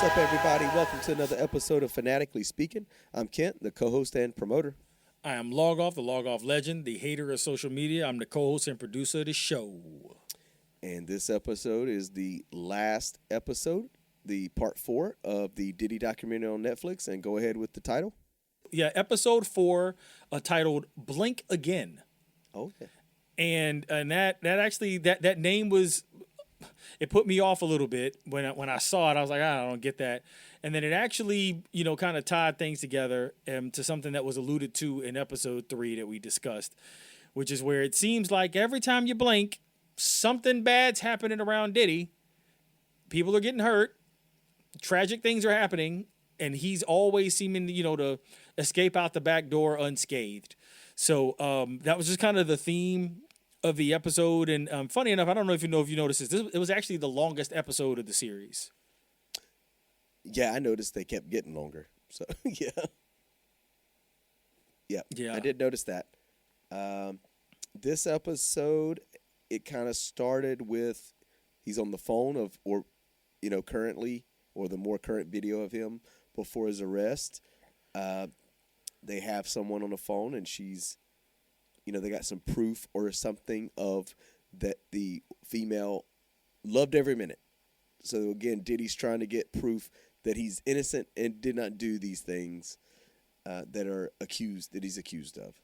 up, everybody? Welcome to another episode of Fanatically Speaking. I'm Kent, the co-host and promoter. I am Logoff, the Logoff legend, the hater of social media. I'm the co-host and producer of the show. And this episode is the last episode, the part 4 of the Diddy documentary on Netflix. And go ahead with the title. Yeah, episode 4, titled "Blink Again." Oh, yeah. And that name was, it put me off a little bit when I saw it. I was like, I don't get that. And then it actually, kind of tied things together to something that was alluded to in episode 3 that we discussed, which is where it seems like every time you blink, something bad's happening around Diddy. People are getting hurt. Tragic things are happening. And he's always seeming, to escape out the back door unscathed. So that was just kind of the theme of the episode. And funny enough, I don't know if you noticed this. It was actually the longest episode of the series. Yeah, I noticed they kept getting longer. So, yeah. I did notice that. This episode, it kind of started with he's on the phone currently, or the more current video of him before his arrest. They have someone on the phone, and she's, they got some proof or something of that the female loved every minute. So, again, Diddy's trying to get proof that he's innocent and did not do these things that he's accused of.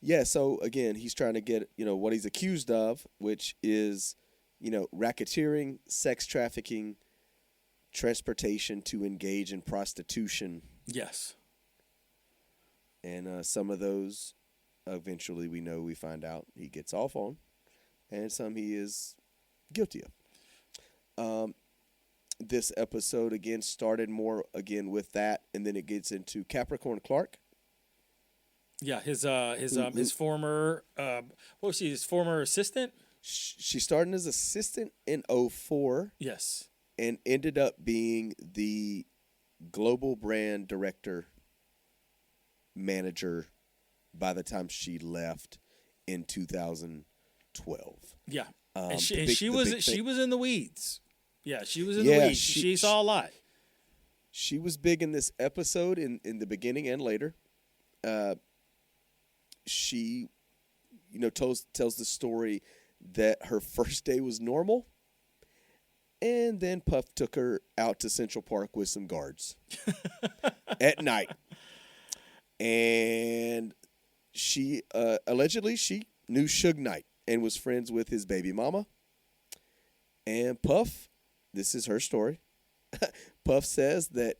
Yeah, so, again, he's trying to get, what he's accused of, which is, racketeering, sex trafficking, transportation to engage in prostitution. Yes. And some of those, eventually we find out he gets off on, and some he is guilty of. This episode, again, started more, with that, and then it gets into Capricorn Clark. Yeah, his former, his former assistant? She started as assistant in 2004. Yes. And ended up being the global brand director manager by the time she left in 2012. Yeah. And she was in the weeds. Yeah, she was in the weeds. She saw a lot. She was big in this episode in the beginning and later. She, tells the story that her first day was normal. And then Puff took her out to Central Park with some guards at night. And she allegedly knew Suge Knight and was friends with his baby mama. And Puff, this is her story. Puff says that,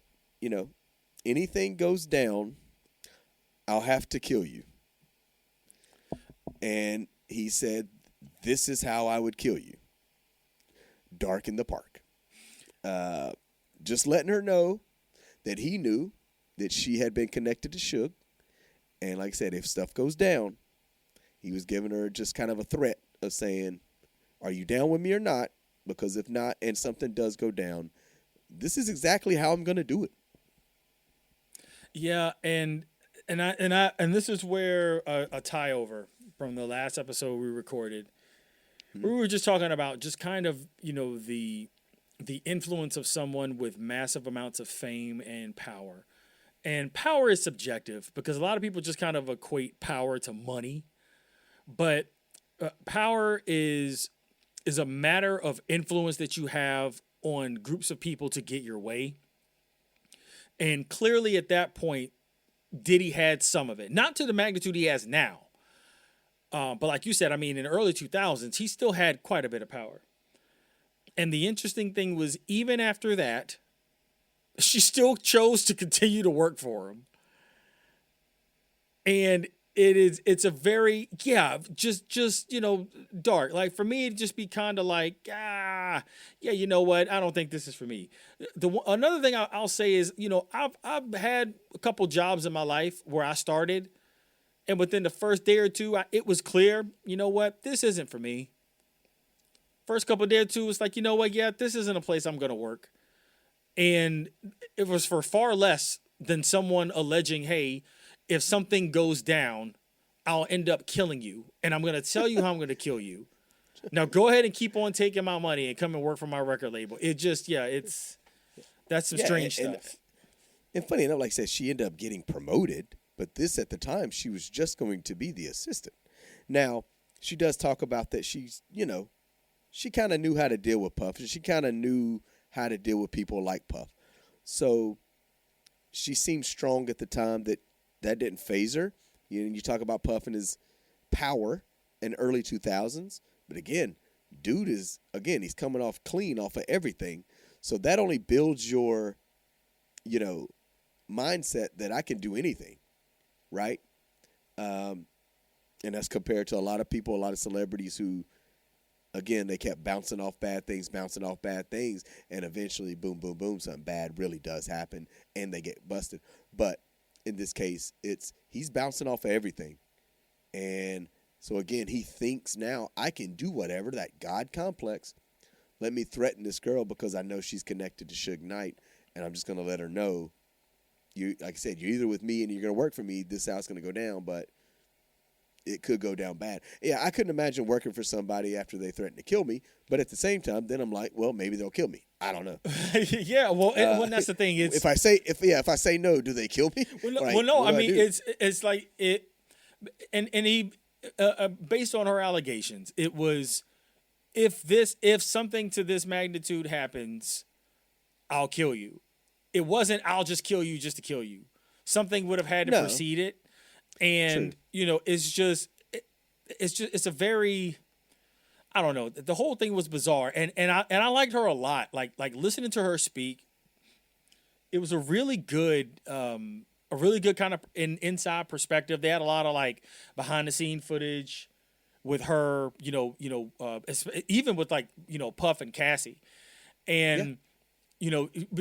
anything goes down, I'll have to kill you. And he said, this is how I would kill you. Dark in the park. Just letting her know that he knew that she had been connected to Suge. And like I said, if stuff goes down, he was giving her just kind of a threat of saying, are you down with me or not? Because if not, and something does go down, this is exactly how I'm going to do it. Yeah, and this is where a tie over from the last episode we recorded. We were just talking about just kind of, the influence of someone with massive amounts of fame and power. And power is subjective because a lot of people just kind of equate power to money. But power is a matter of influence that you have on groups of people to get your way. And clearly at that point, Diddy had some of it. Not to the magnitude he has now. But like you said, in the early 2000s, he still had quite a bit of power. And the interesting thing was, even after that, she still chose to continue to work for him. And it's a very, just dark. Like, for me, it'd just be kind of like, you know what? I don't think this is for me. Another thing I'll say is, I've had a couple jobs in my life where I started, and within the first day or two, it was clear, you know what? This isn't for me. First couple of day or two, it's like, you know what? Yeah, this isn't a place I'm going to work. And it was for far less than someone alleging, hey, if something goes down, I'll end up killing you. And I'm going to tell you how I'm going to kill you. Now go ahead and keep on taking my money and come and work for my record label. It just, That's some Yeah, strange stuff. and funny enough, like I said, she ended up getting promoted, but this at the time she was just going to be the assistant. Now she does talk about that she's she kind of knew how to deal with Puff, and she kind of knew how to deal with people like Puff. So she seemed strong at the time. That didn't phase her. You talk about Puff and his power in early 2000s, but again, dude he's coming off clean off of everything. So that only builds your, mindset that I can do anything, right? And that's compared to a lot of people, a lot of celebrities who, again, they kept bouncing off bad things, and eventually, boom, boom, boom, something bad really does happen, and they get busted. But in this case, he's bouncing off of everything. And so, again, he thinks now, I can do whatever, that God complex. Let me threaten this girl because I know she's connected to Suge Knight, and I'm just going to let her know, like I said, you're either with me and you're going to work for me, this house is going to go down, but it could go down bad. Yeah, I couldn't imagine working for somebody after they threatened to kill me, but at the same time, then I'm like, well, maybe they'll kill me. I don't know. Yeah, well, that's the thing. It's if I say no, do they kill me? No. I mean, it's like it, and he, based on her allegations, it was if something to this magnitude happens, I'll kill you. It wasn't I'll just kill you just to kill you. Something would have had to precede it, and True. it's a very, I don't know. The whole thing was bizarre, and I liked her a lot. Like listening to her speak, it was a really good kind of inside perspective. They had a lot of like behind the scene footage with her, even with like Puff and Cassie, and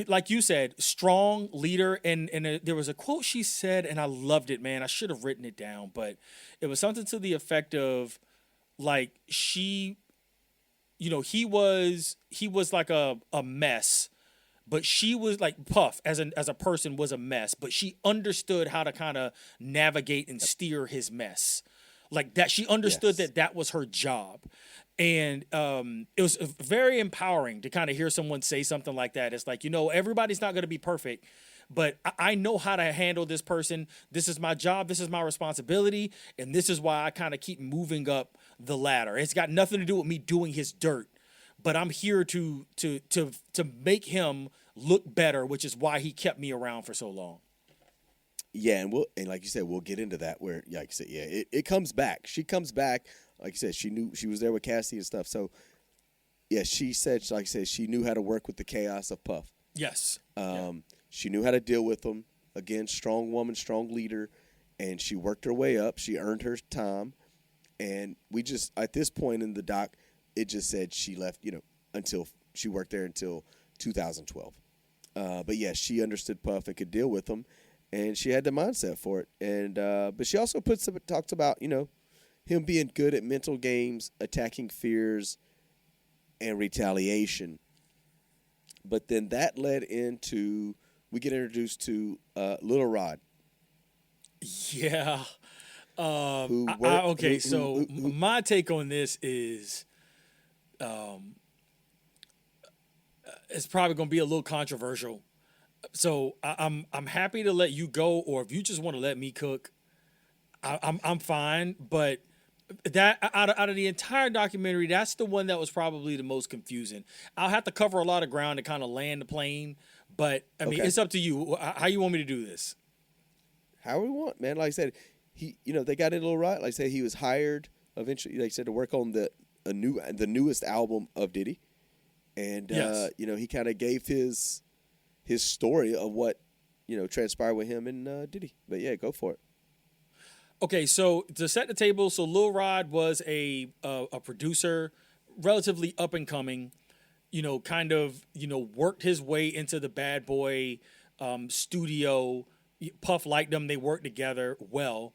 like you said, strong leader. And there was a quote she said, and I loved it, man. I should have written it down, but it was something to the effect of like he was like a mess, but she was like Puff as a person was a mess, but she understood how to kind of navigate and steer his mess. Like that, she understood that was her job. And it was very empowering to kind of hear someone say something like that. It's like, everybody's not going to be perfect, but I know how to handle this person. This is my job. This is my responsibility. And this is why I kind of keep moving up the ladder. It's got nothing to do with me doing his dirt, but I'm here to make him look better, which is why he kept me around for so long. Yeah, and like you said, we'll get into that where, like you said, it comes back. She comes back. Like you said, she knew she was there with Cassie and stuff. So, yeah, she said, like I said, she knew how to work with the chaos of Puff. Yes. She knew how to deal with them. Again, strong woman, strong leader, and she worked her way up. She earned her time, and we just at this point in the doc, it just said she left. Until she worked there until 2012. But yeah, she understood Puff and could deal with them, and she had the mindset for it. And but she also talks about him being good at mental games, attacking fears, and retaliation. But then that led into, we get introduced to Little Rod. Yeah. My take on this is it's probably going to be a little controversial. So I'm happy to let you go, or if you just want to let me cook, I'm fine. But that out of the entire documentary, that's the one that was probably the most confusing. I'll have to cover a lot of ground to kind of land the plane, but I mean, it's up to you. How you want me to do this? How we want, man. Like I said, they got it a little right. Like I said, he was hired eventually, like I said, to work on the newest album of Diddy, and he kind of gave his story of what transpired with him and Diddy. But yeah, go for it. Okay, so to set the table, so Lil Rod was a producer, relatively up and coming, worked his way into the Bad Boy studio. Puff liked them; they worked together well.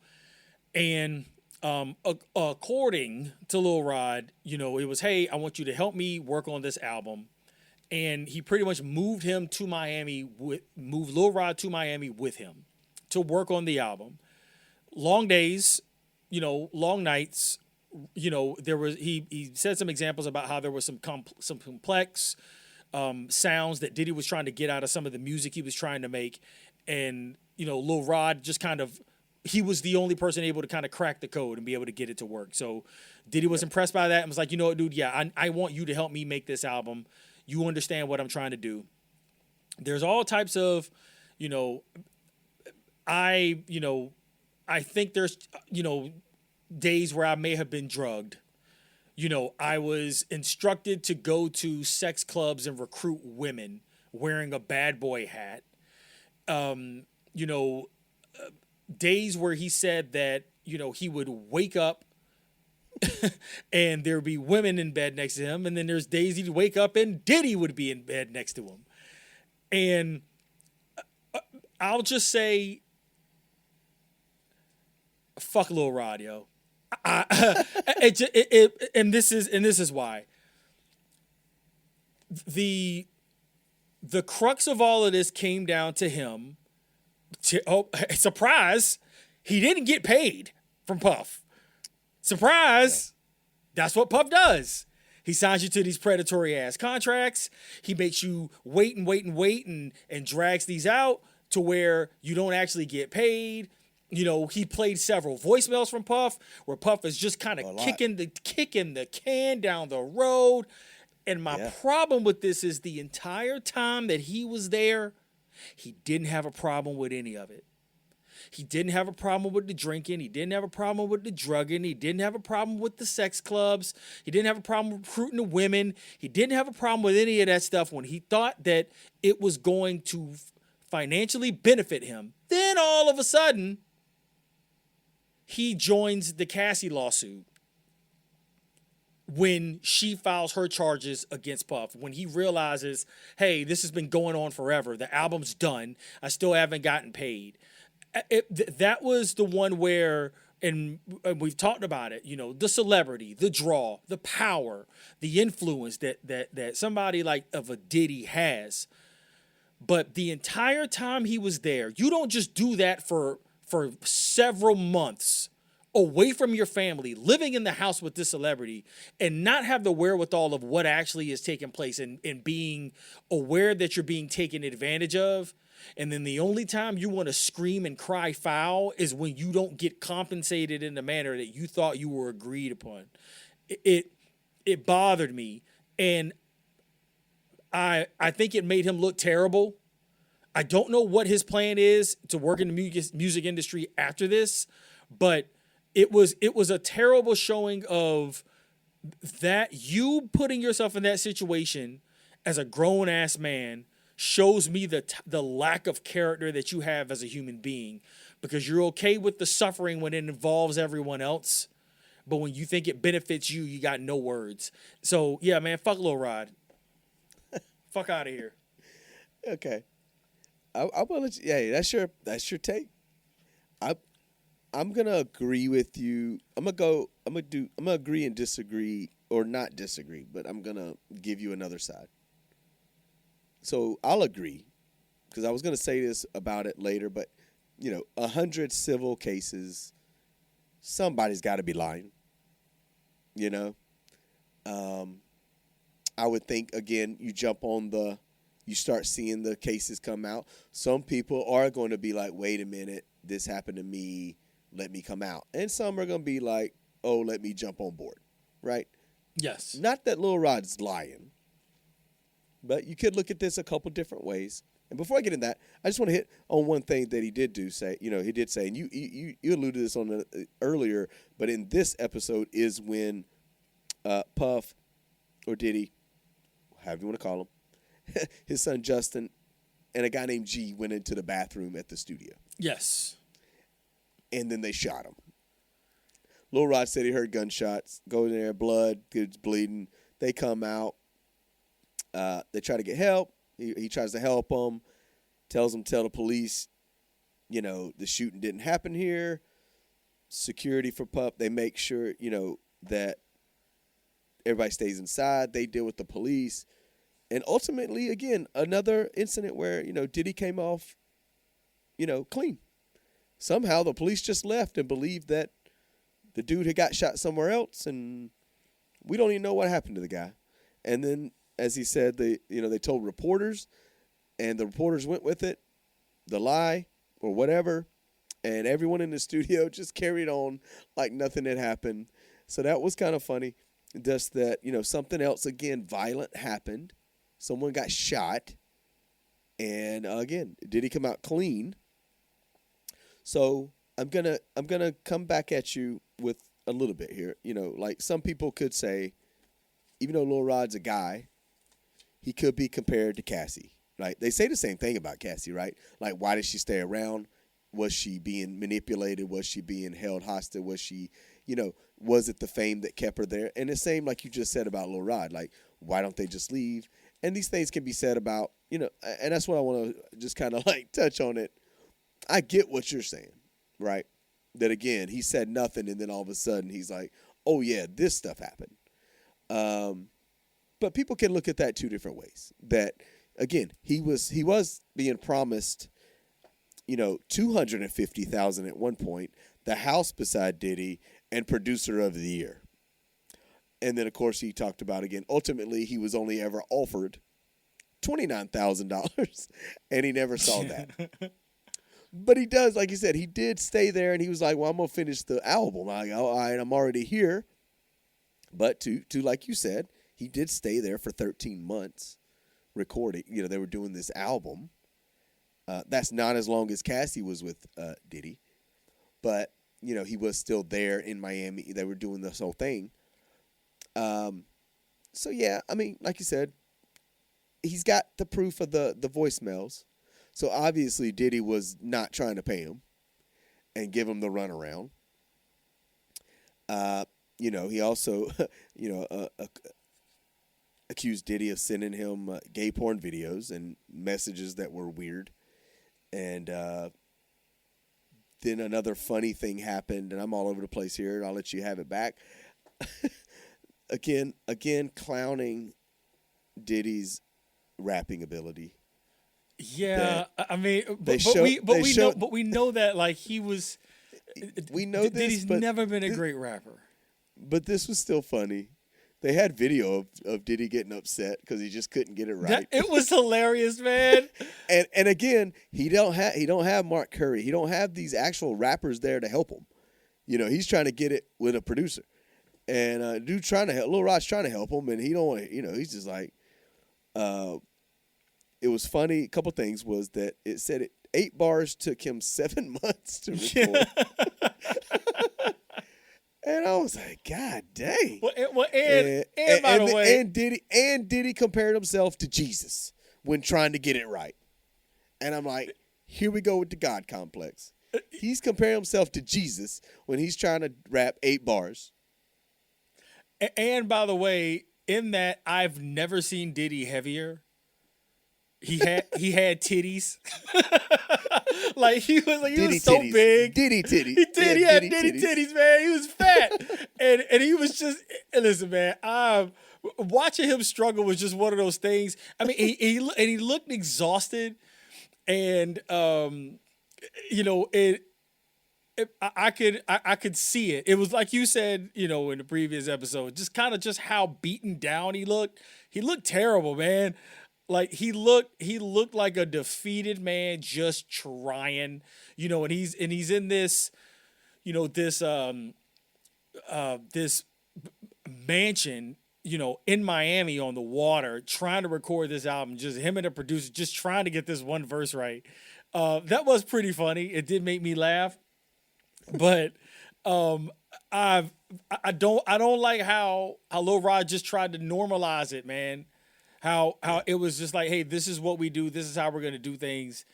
And according to Lil Rod, it was, hey, I want you to help me work on this album. And he pretty much moved Lil Rod to Miami with him to work on the album. Long days, long nights. There was he said some examples about how there was some complex sounds that Diddy was trying to get out of some of the music he was trying to make. And, Lil Rod just kind of, he was the only person able to kind of crack the code and be able to get it to work. So Diddy was impressed by that and was like, you know what, dude, yeah, I want you to help me make this album. You understand what I'm trying to do. There's all types of, I think there's, days where I may have been drugged. I was instructed to go to sex clubs and recruit women wearing a bad boy hat. Days where he said that, he would wake up and there'd be women in bed next to him. And then there's days he'd wake up and Diddy would be in bed next to him. And I'll just say, fuck Lil Rod, yo. And this is why. The crux of all of this came down to him. Surprise, he didn't get paid from Puff. Surprise, that's what Puff does. He signs you to these predatory ass contracts. He makes you wait and drags these out to where you don't actually get paid. He played several voicemails from Puff where Puff is just kind of kicking the can down the road. And my problem with this is the entire time that he was there, he didn't have a problem with any of it. He didn't have a problem with the drinking. He didn't have a problem with the drugging. He didn't have a problem with the sex clubs. He didn't have a problem with recruiting the women. He didn't have a problem with any of that stuff when he thought that it was going to financially benefit him. Then all of a sudden, he joins the Cassie lawsuit when she files her charges against Puff, when he realizes, hey, this has been going on forever. The album's done. I still haven't gotten paid. That was the one where, and we've talked about it, the celebrity, the draw, the power, the influence that somebody like of a Diddy has. But the entire time he was there, you don't just do that for several months away from your family, living in the house with this celebrity, and not have the wherewithal of what actually is taking place and being aware that you're being taken advantage of. And then the only time you want to scream and cry foul is when you don't get compensated in the manner that you thought you were agreed upon. It bothered me. And I think it made him look terrible. I don't know what his plan is to work in the music industry after this, but it was a terrible showing of that. You putting yourself in that situation as a grown ass man shows me the lack of character that you have as a human being, because you're okay with the suffering when it involves everyone else, but when you think it benefits you, you got no words. So yeah, man, fuck Lil Rod. Fuck out of here. Okay. I will let you, yeah, that's your take. I'm gonna agree with you. I'm gonna agree and disagree, or not disagree, but I'm gonna give you another side. So I'll agree, because I was gonna say this about it later, but 100 civil cases, somebody's got to be lying. I would think, again, you start seeing the cases come out. Some people are going to be like, wait a minute, this happened to me, let me come out. And some are going to be like, oh, let me jump on board, right? Yes. Not that Lil Rod's lying, but you could look at this a couple different ways. And before I get in that, I just want to hit on one thing that he did say, he did say, and you alluded to this on earlier, but in this episode is when Puff or Diddy, however you want to call him, his son Justin and a guy named G went into the bathroom at the studio. Yes. And then they shot him. Lil Rod said he heard gunshots, go in there, blood, kids bleeding. They come out. They try to get help. He tries to help them, tells them, tell the police, the shooting didn't happen here. Security for Puff, they make sure, that everybody stays inside. They deal with the police. And ultimately, again, another incident where, Diddy came off, clean. Somehow the police just left and believed that the dude had got shot somewhere else, and we don't even know what happened to the guy. And then as he said, they told reporters, and the reporters went with it, the lie or whatever, and everyone in the studio just carried on like nothing had happened. So that was kind of funny. Just that, something else again violent happened. Someone got shot, and again, did he come out clean? So I'm gonna come back at you with a little bit here. Like some people could say, even though Lil Rod's a guy, he could be compared to Cassie. Right? They say the same thing about Cassie, right? Like, why did she stay around? Was she being manipulated? Was she being held hostage? Was she, was it the fame that kept her there? And the same, like you just said about Lil Rod, like, why don't they just leave? And these things can be said about, and that's what I want to just kind of like touch on it. I get what you're saying, right? That again, he said nothing, and then all of a sudden he's like, oh yeah, this stuff happened. But people can look at that two different ways. That again, he was being promised, $250,000 at one point, the house beside Diddy, and producer of the year. And then of course he talked about again, ultimately he was only ever offered $29,000, and he never saw that. But he does, like you said, he did stay there, and he was like, well, I'm gonna finish the album. I'm like, all right, I'm already here. But to like you said, he did stay there for 13 months recording. They were doing this album. That's not as long as Cassie was with Diddy. But, he was still there in Miami. They were doing this whole thing. So, yeah, I mean, like you said, he's got the proof of the voicemails. So, obviously, Diddy was not trying to pay him and give him the runaround. He also, accused Diddy of sending him gay porn videos and messages that were weird. And then another funny thing happened, and I'm all over the place here, and I'll let you have it back. again, clowning Diddy's rapping ability. Yeah, I mean, but we know that like he was. We know this. Diddy's never been a great rapper. But this was still funny. They had video of Diddy getting upset because he just couldn't get it right. It was hilarious, man. and again, he don't have Mark Curry. He don't have these actual rappers there to help him. He's trying to get it with a producer, and dude trying to help. Lil Rod's trying to help him, and he don't want to. He's just like, it was funny. A couple things was that it said 8 bars took him 7 months to record. Yeah. And I was like, God dang. And by the way, Diddy compared himself to Jesus when trying to get it right. And I'm like, here we go with the God complex. He's comparing himself to Jesus when he's trying to rap 8 bars. And by the way, in that, I've never seen Diddy heavier. He had titties. Like he was so big. Diddy titties. He had Diddy titties, man. He was fat. and he was just, listen, man, watching him struggle was just one of those things. I mean, he looked exhausted, and I could see it. It was like you said, in the previous episode, just kind of just how beaten down he looked. He looked terrible, man. Like he looked like a defeated man just trying, and he's in this, this mansion, in Miami on the water, trying to record this album, just him and the producer just trying to get this one verse right. That was pretty funny. It did make me laugh. But I don't like how Lil Rod just tried to normalize it, man. How it was just like, hey, this is what we do. This is how we're gonna do things.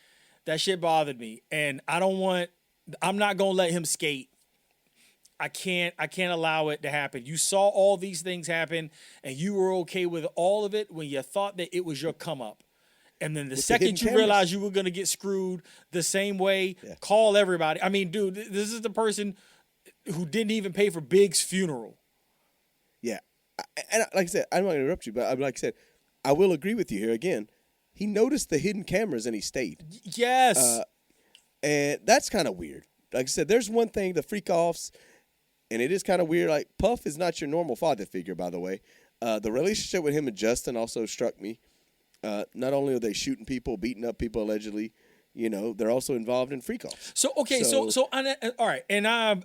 That shit bothered me, and I'm not gonna let him skate. I can't allow it to happen. You saw all these things happen, and you were okay with all of it when you thought that it was your come up. And then the second you realized you were gonna get screwed the same way, call everybody. I mean, dude, this is the person who didn't even pay for Big's funeral. Yeah, and like I said, I don't want to interrupt you, but like I said, I will agree with you here again. He noticed the hidden cameras and he stayed. Yes. And that's kind of weird. Like I said, there's one thing, the freak offs, and it is kind of weird. Like, Puff is not your normal father figure, by the way. The relationship with him and Justin also struck me. Not only are they shooting people, beating up people allegedly, they're also involved in freak offs. So okay, so all right, and I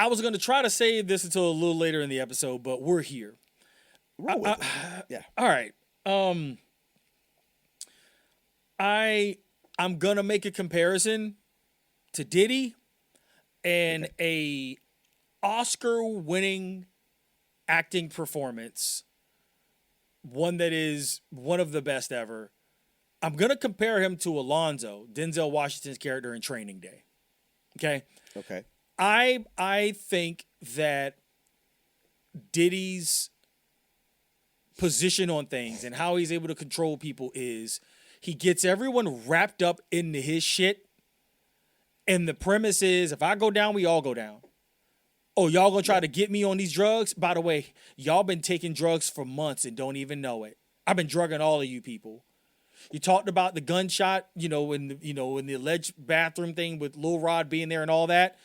was going to try to save this until a little later in the episode, but we're here. Roll with it. Yeah. All right. I'm gonna make a comparison to Diddy and a Oscar-winning acting performance, one that is one of the best ever. I'm gonna compare him to Alonzo, Denzel Washington's character in Training Day. Okay. Okay. I think that Diddy's position on things and how he's able to control people is he gets everyone wrapped up into his shit. And the premise is, if I go down, we all go down. Oh, y'all gonna try to get me on these drugs? By the way, y'all been taking drugs for months and don't even know it. I've been drugging all of you people. You talked about the gunshot, in the alleged bathroom thing with Lil Rod being there and all that.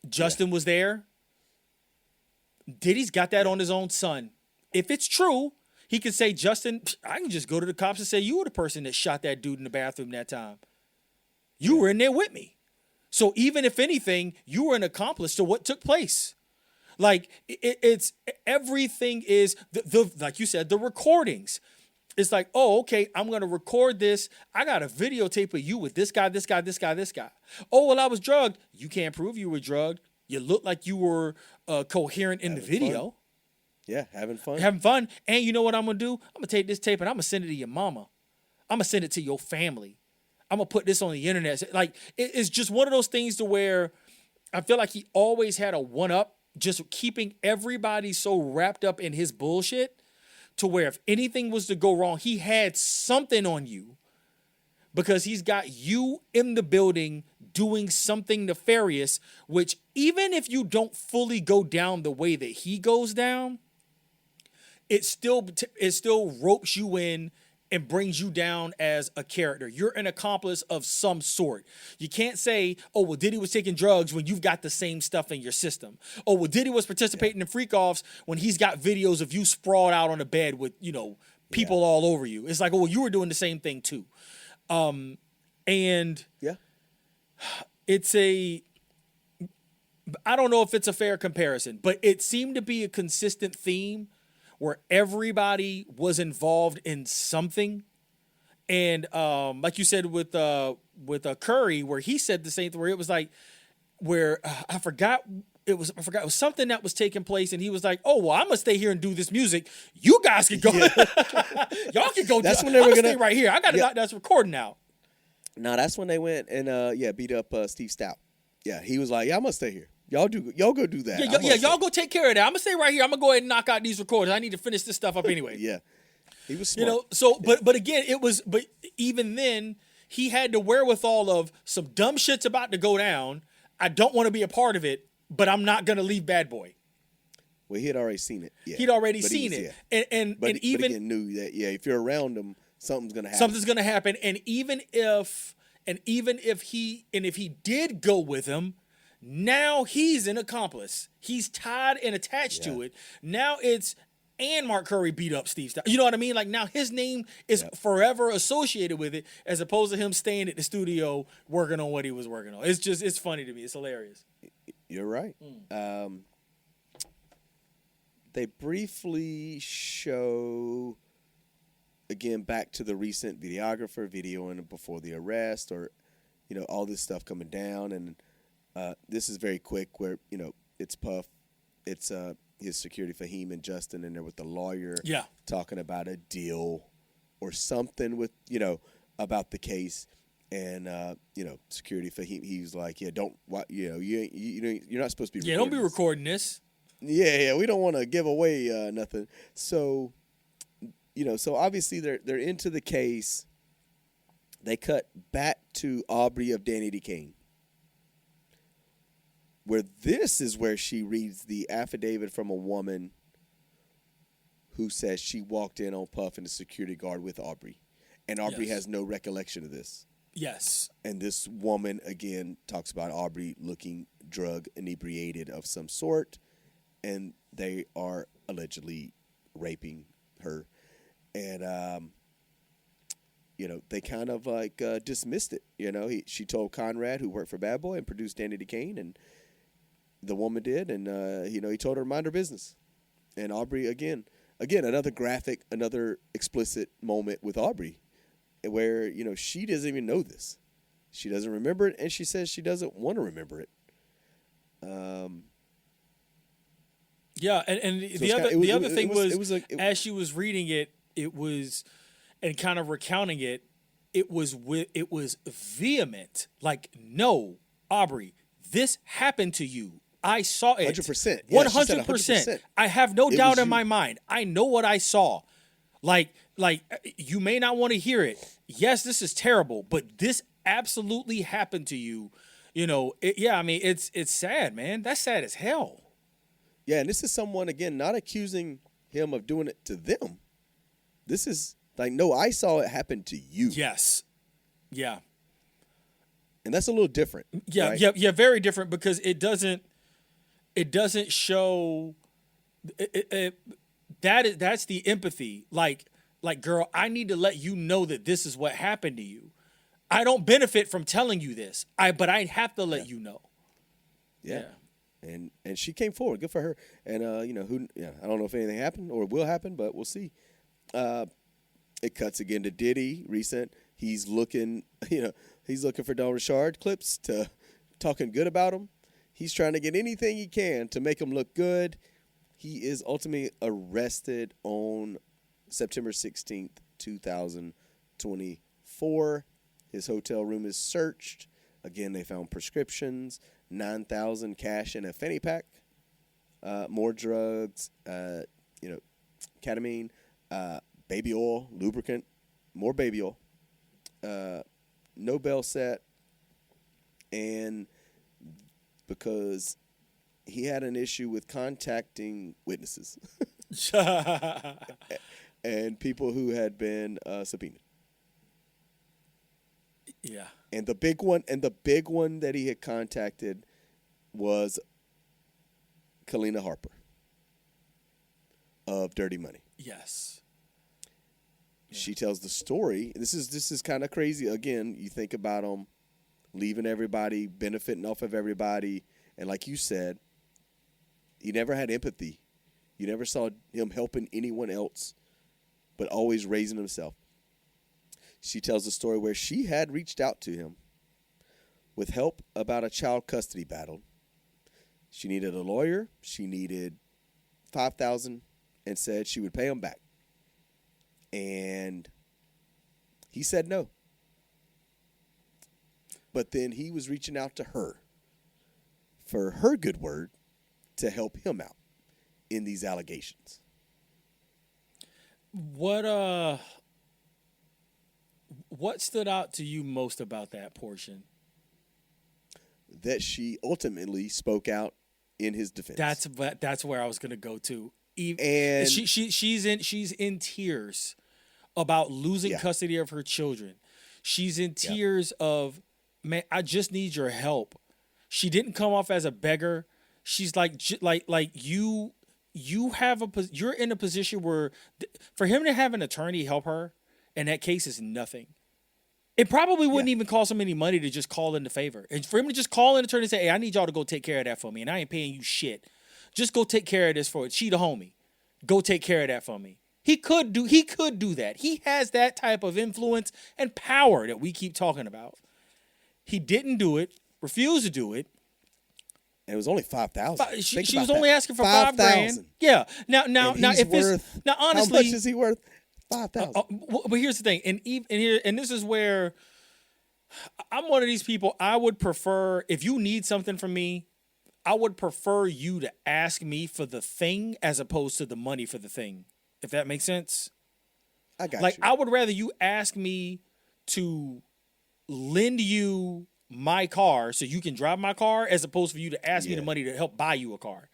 Justin was there. Diddy's got that on his own son. If it's true, he could say, Justin, I can just go to the cops and say, you were the person that shot that dude in the bathroom that time. You were in there with me. So even if anything, you were an accomplice to what took place. Like, it's everything is, like you said, the recordings. It's like, oh, okay, I'm going to record this. I got a videotape of you with this guy, this guy, this guy, this guy. Oh, well, I was drugged. You can't prove you were drugged. You look like you were coherent in the video. Fun. Yeah, having fun. Having fun. And you know what I'm going to do? I'm going to take this tape and I'm going to send it to your mama. I'm going to send it to your family. I'm going to put this on the internet. Like, it's just one of those things to where I feel like he always had a one-up, just keeping everybody so wrapped up in his bullshit to where if anything was to go wrong, he had something on you because he's got you in the building doing something nefarious, which even if you don't fully go down the way that he goes down, it still ropes you in and brings you down as a character. You're an accomplice of some sort. You can't say, oh, well, Diddy was taking drugs when you've got the same stuff in your system. Oh, well, Diddy was participating in freak-offs when he's got videos of you sprawled out on a bed with, people all over you. It's like, oh, well, you were doing the same thing too. And it's I don't know if it's a fair comparison, but it seemed to be a consistent theme where everybody was involved in something. And like you said with Curry, where he said the same thing, where it was like, where I forgot it was something that was taking place, and he was like, oh, well, I'm gonna stay here and do this music. You guys can go. Y'all can go. That's when they were gonna stay right here. I got it. That's recording now. No, that's when they went and beat up Steve Stout. Yeah, he was like, yeah, I'm gonna stay here. Y'all go do that. Y'all go take care of that. I'm gonna stay right here. I'm gonna go ahead and knock out these recordings. I need to finish this stuff up anyway. Yeah, he was smart. But again, but even then, he had the wherewithal of some dumb shit's about to go down. I don't want to be a part of it, but I'm not gonna leave Bad Boy. Well, he had already seen it. Yeah. He'd already seen it, but even again, knew that if you're around him, something's gonna happen. Something's gonna happen, and even if he did go with him. Now he's an accomplice. He's tied and attached to it. Now and Mark Curry beat up Steve Stout. You know what I mean? Like now his name is forever associated with it, as opposed to him staying at the studio working on what he was working on. It's funny to me. It's hilarious. You're right. They briefly show, again, back to the recent videographer videoing before the arrest, or all this stuff coming down, and this is very quick where, it's Puff. It's his security, Fahim and Justin, in there with the lawyer talking about a deal or something with, about the case. And, security, Fahim, he's like, you're not supposed to be recording don't be recording this. Yeah, we don't want to give away nothing. So, so obviously they're into the case. They cut back to Aubrey of Danny Decay, where this is where she reads the affidavit from a woman who says she walked in on Puff and the security guard with Aubrey. And Aubrey has no recollection of this. Yes. And this woman, again, talks about Aubrey looking drug inebriated of some sort. And they are allegedly raping her, and they kind of like dismissed it. She told Conrad, who worked for Bad Boy and produced Danny DeCane, and the woman did, and he told her to mind her business. And Aubrey again, another graphic, another explicit moment with Aubrey, where she doesn't even know this, she doesn't remember it, and she says she doesn't want to remember it. Yeah, and So the other thing was, it was like, as she was reading it, it was, and kind of recounting it, it was vehement. Like, no, Aubrey, this happened to you. I saw it. 100%. 100%. I have no doubt in my mind. I know what I saw. Like you may not want to hear it. Yes, this is terrible, but this absolutely happened to you. It's sad, man. That's sad as hell. Yeah, and this is someone, again, not accusing him of doing it to them. This is like, no, I saw it happen to you. Yes. Yeah. And that's a little different. Yeah, right? yeah, very different, because it doesn't show that's the empathy. Like, girl, I need to let you know that this is what happened to you. I don't benefit from telling you this. But I have to let you know. Yeah. And she came forward. Good for her. And I don't know if anything happened or will happen, but we'll see. It cuts again to Diddy. Recent. He's looking for Don Richard clips to talking good about him. He's trying to get anything he can to make him look good. He is ultimately arrested on September 16th, 2024. His hotel room is searched. Again, they found prescriptions, $9,000 cash in a fanny pack, more drugs, ketamine, baby oil, lubricant, more baby oil, no bail set, and because he had an issue with contacting witnesses and people who had been subpoenaed. Yeah. And the big one that he had contacted was Kaleena Harper of Dirty Money. Yes. Yeah. She tells the story. This is kind of crazy. Again, you think about him leaving everybody, benefiting off of everybody, and like you said, he never had empathy. You never saw him helping anyone else, but always raising himself. She tells a story where she had reached out to him with help about a child custody battle. She needed a lawyer. She needed $5,000 and said she would pay him back. And he said no. But then he was reaching out to her for her good word to help him out in these allegations. What stood out to you most about that portion? That she ultimately spoke out in his defense. That's where I was going to go to. And she's in tears about losing custody of her children. She's in tears of, man, I just need your help. She didn't come off as a beggar. She's like you're in a position where for him to have an attorney help her in that case is nothing. It probably wouldn't even cost him any money to just call in the favor. And for him to just call an attorney and say, hey, I need y'all to go take care of that for me, and I ain't paying you shit. Just go take care of this for it. She the homie. Go take care of that for me. He could do that. He has that type of influence and power that we keep talking about. He didn't do it, refused to do it. And it was only $5,000. She was only asking for $5,000. Yeah. Now if it's now honestly, how much is he worth? $5,000. But here's the thing, and this is where I'm one of these people. I would prefer, if you need something from me, I would prefer you to ask me for the thing as opposed to the money for the thing. If that makes sense. I got you. I would rather you ask me to lend you my car so you can drive my car as opposed for you to ask me the money to help buy you a car.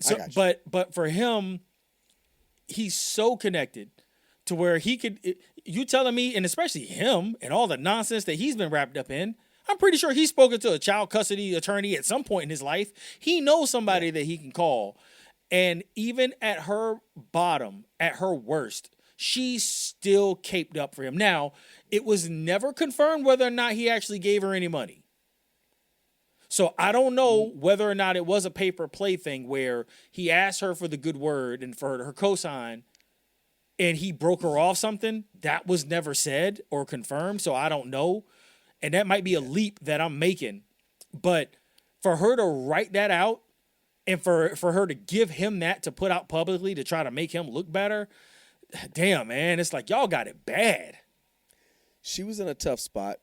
So, but for him, he's so connected to where he could, you telling me, and especially him and all the nonsense that he's been wrapped up in, I'm pretty sure he's spoken to a child custody attorney at some point in his life. He knows somebody that he can call And even at her bottom, at her worst, she still caped up for him. Now, it was never confirmed whether or not he actually gave her any money. So I don't know whether or not it was a paper play thing where he asked her for the good word and for her cosign, and he broke her off something. That was never said or confirmed, so I don't know. And that might be a leap that I'm making. But for her to write that out and for her to give him that to put out publicly to try to make him look better, damn, man, it's like y'all got it bad. She was in a tough spot.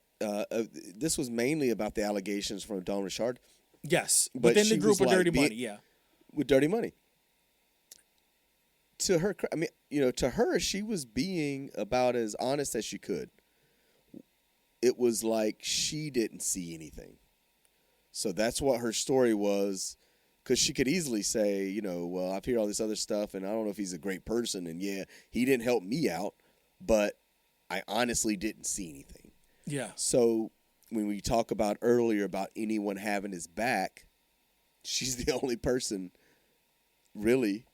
This was mainly about the allegations from Don Richard. Yes, but within the group of Dirty Money, yeah. With Dirty Money. To her, I mean, to her, she was being about as honest as she could. It was like she didn't see anything. So that's what her story was, because she could easily say, well, I've heard all this other stuff, and I don't know if he's a great person, and yeah, he didn't help me out, but I honestly didn't see anything. Yeah. So when we talk about earlier about anyone having his back, she's the only person really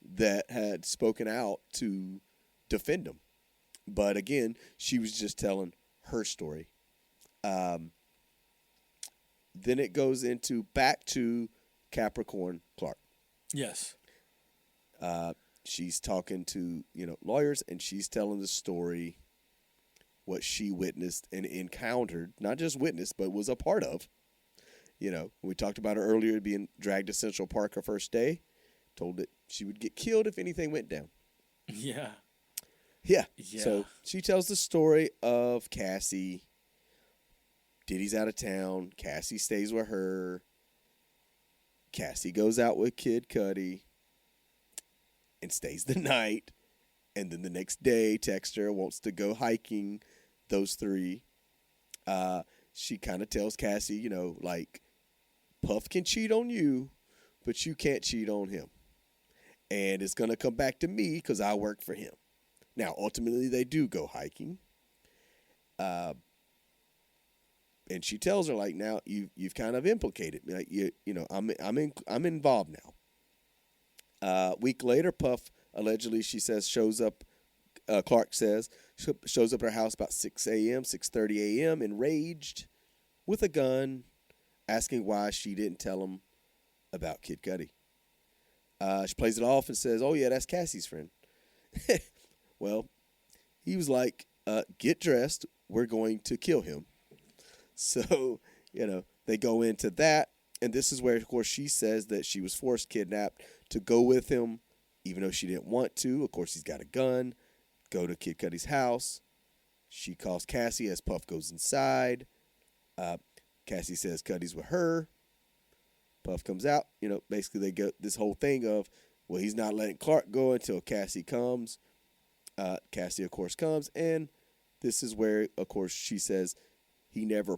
that had spoken out to defend him. But again, she was just telling her story. Then it goes into back to Capricorn Clark. Yes. She's talking to lawyers, and she's telling the story, what she witnessed and encountered, not just witnessed, but was a part of. We talked about her earlier being dragged to Central Park her first day, told that she would get killed if anything went down. Yeah. Yeah. So she tells the story of Cassie. Diddy's out of town. Cassie stays with her. Cassie goes out with Kid Cudi and stays the night. And then the next day, texts her, wants to go hiking, those three. She kind of tells Cassie, like, Puff can cheat on you, but you can't cheat on him. And it's going to come back to me because I work for him. Now, ultimately, they do go hiking. And she tells her, like, now you've kind of implicated me. Like, I'm involved now. A week later, Puff allegedly, she says, shows up. Clark says shows up at her house about 6 a.m., 6:30 a.m. enraged with a gun, asking why she didn't tell him about Kid Cudi. She plays it off and says, "Oh yeah, that's Cassie's friend." Well, he was like, "Get dressed. We're going to kill him." So, they go into that. And this is where, of course, she says that she was forced kidnapped to go with him, even though she didn't want to. Of course, he's got a gun. Go to Kid Cudi's house. She calls Cassie as Puff goes inside. Cassie says Cudi's with her. Puff comes out. Basically they get this whole thing of, well, he's not letting Clark go until Cassie comes. Cassie, of course, comes. And this is where, of course, she says he never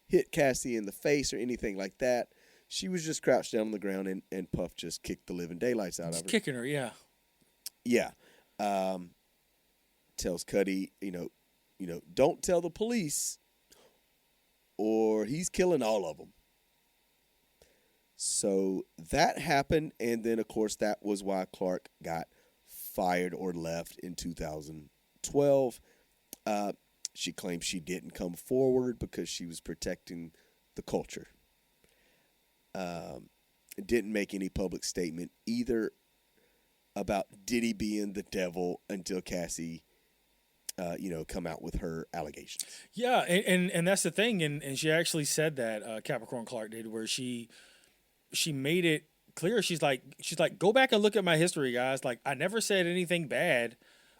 hit Cassie in the face or anything like that. She was just crouched down on the ground, and Puff just kicked the living daylights out of her. Kicking her, yeah. Yeah. Tells Cudi, don't tell the police or he's killing all of them. So that happened, and then, of course, that was why Clark got fired or left in 2012. She claims she didn't come forward because she was protecting the culture. Didn't make any public statement either about Diddy being the devil until Cassie, come out with her allegations. Yeah, and that's the thing, and she actually said that Capricorn Clark did, where she made it clear. She's like, go back and look at my history, guys. Like, I never said anything bad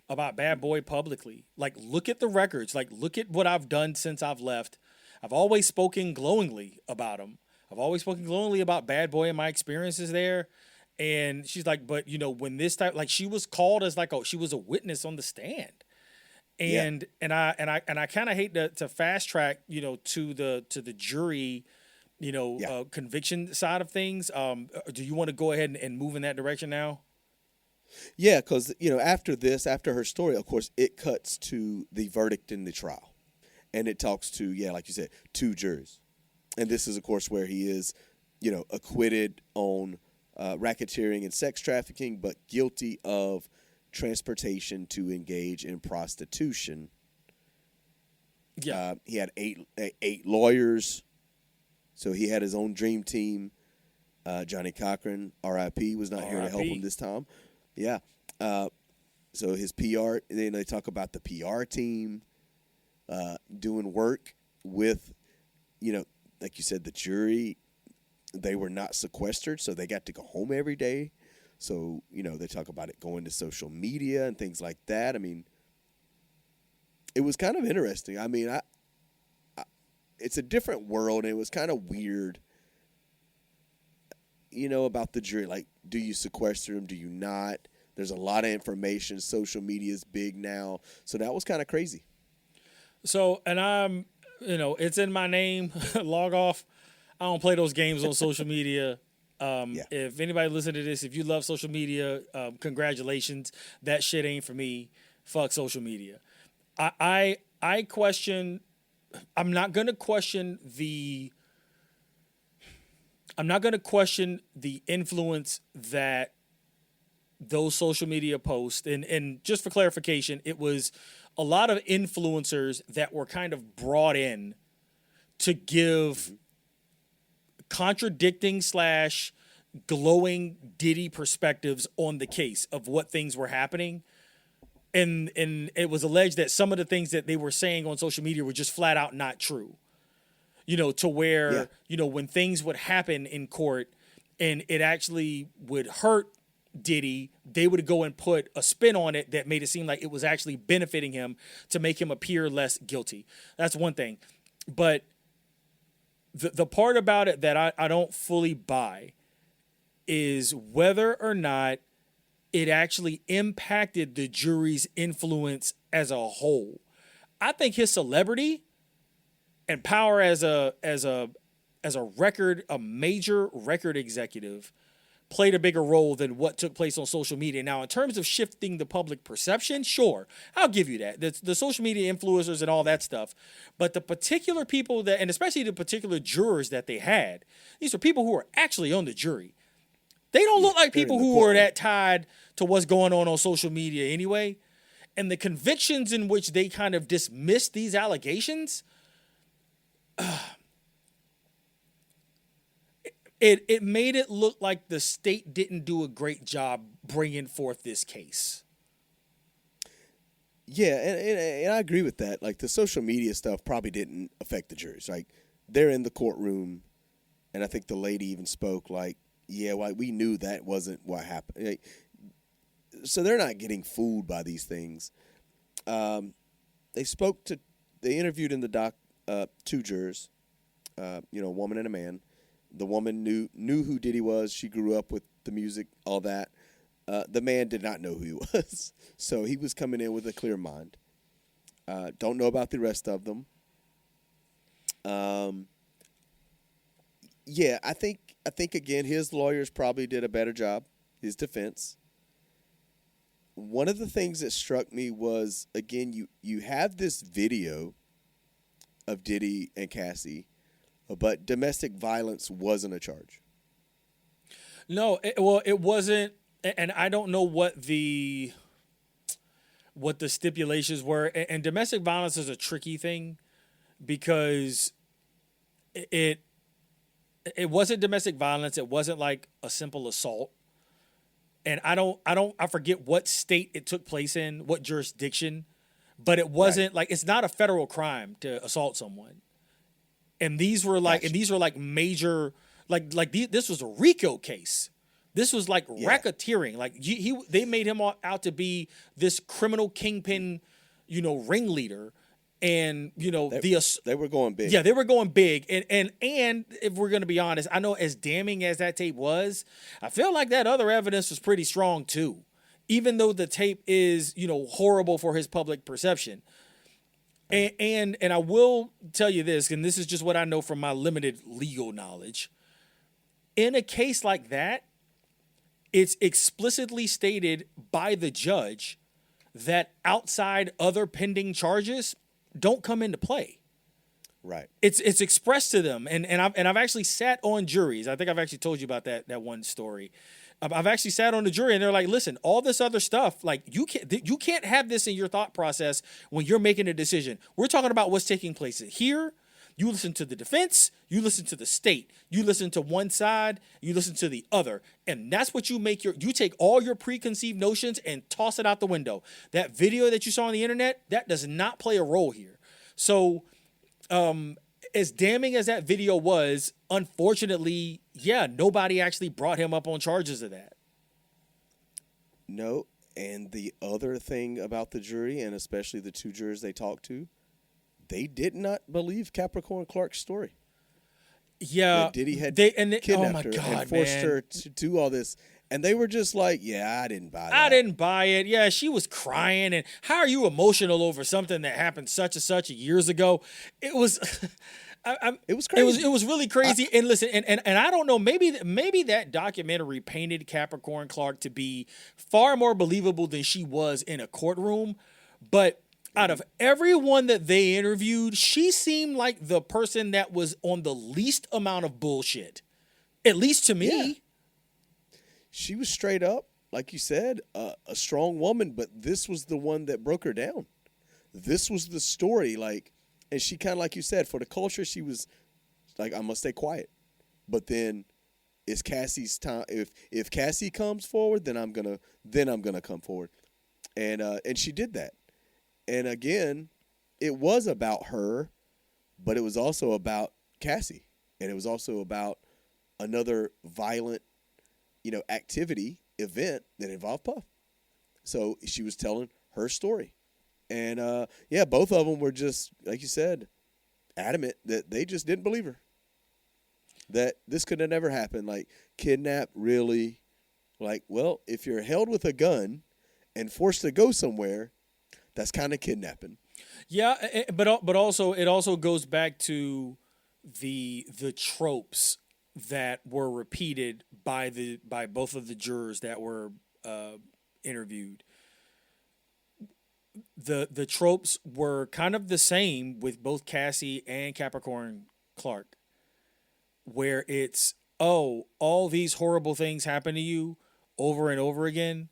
about Bad Boy publicly. Like, look at the records. Like, look at what I've done since I've left. I've always spoken glowingly about him. I've always spoken glowingly about Bad Boy and my experiences there. And she's like, but when this type, like, she was called as like she was a witness on the stand. And yeah. and I kind of hate to fast track, to the jury, conviction side of things. Do you want to go ahead and move in that direction now? Yeah, because, after her story, of course, it cuts to the verdict in the trial. And it talks to, like you said, 2 jurors. And this is, of course, where he is, acquitted on racketeering and sex trafficking, but guilty of transportation to engage in prostitution. Yeah. He had eight lawyers, so he had his own dream team. Johnny Cochran, R.I.P., was not here to help him this time. Yeah. So his PR, then they talk about the PR team doing work with, like you said, the jury. They were not sequestered, so they got to go home every day. So, they talk about it going to social media and things like that. I mean, it was kind of interesting. I mean, it's a different world, and it was kind of weird, about the jury. Like, do you sequester them? Do you not? There's a lot of information. Social media is big now. So that was kind of crazy. So, and I'm, it's in my name, Logoff. I don't play those games on social media. If anybody listen to this, if you love social media, congratulations. That shit ain't for me. Fuck social media. I question. I'm not gonna question the influence that those social media posts, and just for clarification, it was a lot of influencers that were kind of brought in to give contradicting / glowing Diddy perspectives on the case of what things were happening. And it was alleged that some of the things that they were saying on social media were just flat out not true. To where, when things would happen in court and it actually would hurt Diddy, they would go and put a spin on it that made it seem like it was actually benefiting him to make him appear less guilty. That's one thing. But the part about it that I don't fully buy is whether or not it actually impacted the jury's influence as a whole. I think his celebrity and power as a major record executive played a bigger role than what took place on social media. Now, in terms of shifting the public perception, sure, I'll give you that. The social media influencers and all that stuff. But the particular people that, and especially the particular jurors that they had, these are people who are actually on the jury. They don't look like people who are that tied to what's going on social media anyway. And the convictions in which they kind of dismissed these allegations, It made it look like the state didn't do a great job bringing forth this case. Yeah, and I agree with that. Like, the social media stuff probably didn't affect the jurors. Like, they're in the courtroom, and I think the lady even spoke like, yeah, well, we knew that wasn't what happened. Like, so they're not getting fooled by these things. They interviewed in the doc two jurors, a woman and a man. The woman knew who Diddy was. She grew up with the music, all that. The man did not know who he was. So he was coming in with a clear mind. Don't know about the rest of them. Yeah, I think again, his lawyers probably did a better job, his defense. One of the things that struck me was, again, you have this video of Diddy and Cassie, but domestic violence wasn't a charge. No, it wasn't, and I don't know what the stipulations were. And domestic violence is a tricky thing because it wasn't domestic violence. It wasn't like a simple assault. And I forget what state it took place in, what jurisdiction, but it wasn't like, it's not a federal crime to assault someone. And these were like, major, this was a RICO case. This was like racketeering. Like they made him out to be this criminal kingpin, ringleader. And, they were going big. Yeah, they were going big. And if we're going to be honest, I know as damning as that tape was, I feel like that other evidence was pretty strong too. Even though the tape is, horrible for his public perception. And I will tell you this, and this is just what I know from my limited legal knowledge. In a case like that, it's explicitly stated by the judge that outside other pending charges don't come into play. Right. It's expressed to them, and I've actually sat on juries. I think I've actually told you about that one story. I've actually sat on the jury, and they're like, "Listen, all this other stuff, like you can't have this in your thought process when you're making a decision. We're talking about what's taking place here. You listen to the defense, you listen to the state, you listen to one side, you listen to the other, and that's what you take all your preconceived notions and toss it out the window. That video that you saw on the internet, that does not play a role here. So, as damning as that video was, unfortunately, yeah, nobody actually brought him up on charges of that. No, and the other thing about the jury, and especially the two jurors they talked to, they did not believe Capricorn Clark's story. Yeah, that Diddy had kidnapped oh my her God, and forced man. her to do all this. And they were just like, yeah, I didn't buy that. I didn't buy it. Yeah, she was crying. And how are you emotional over something that happened such and such years ago? It was, it was crazy. It was really crazy. And listen, and I don't know, maybe that documentary painted Capricorn Clark to be far more believable than she was in a courtroom. But out of everyone that they interviewed, she seemed like the person that was on the least amount of bullshit, at least to me. Yeah. She was straight up, like you said, a strong woman, but this was the one that broke her down. This was the story, like, and she kind of, like you said, for the culture, she was like, I must stay quiet. But then it's Cassie's time. If Cassie comes forward, then I'm gonna come forward, and she did that. And again, it was about her, but it was also about Cassie, and it was also about another violent, activity, event that involved Puff. So she was telling her story. And, both of them were just, like you said, adamant that they just didn't believe her. That this could have never happened. Like, kidnap, really? Like, well, if you're held with a gun and forced to go somewhere, that's kind of kidnapping. Yeah, but also it also goes back to the tropes that were repeated by both of the jurors that were interviewed. The tropes were kind of the same with both Cassie and Capricorn Clark, where it's, oh, all these horrible things happen to you over and over again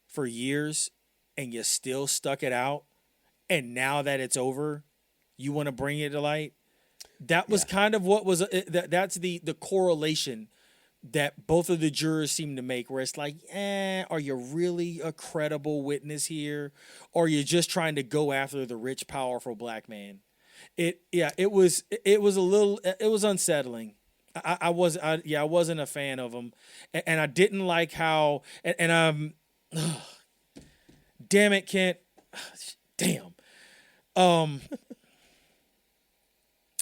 for years, and you still stuck it out, and now that it's over, you want to bring it to light. That was kind of what was that's the correlation that both of the jurors seem to make, where it's like, are you really a credible witness here, or are you just trying to go after the rich, powerful black man? It was unsettling. I wasn't a fan of him, and I didn't like how damn it, Kent, damn.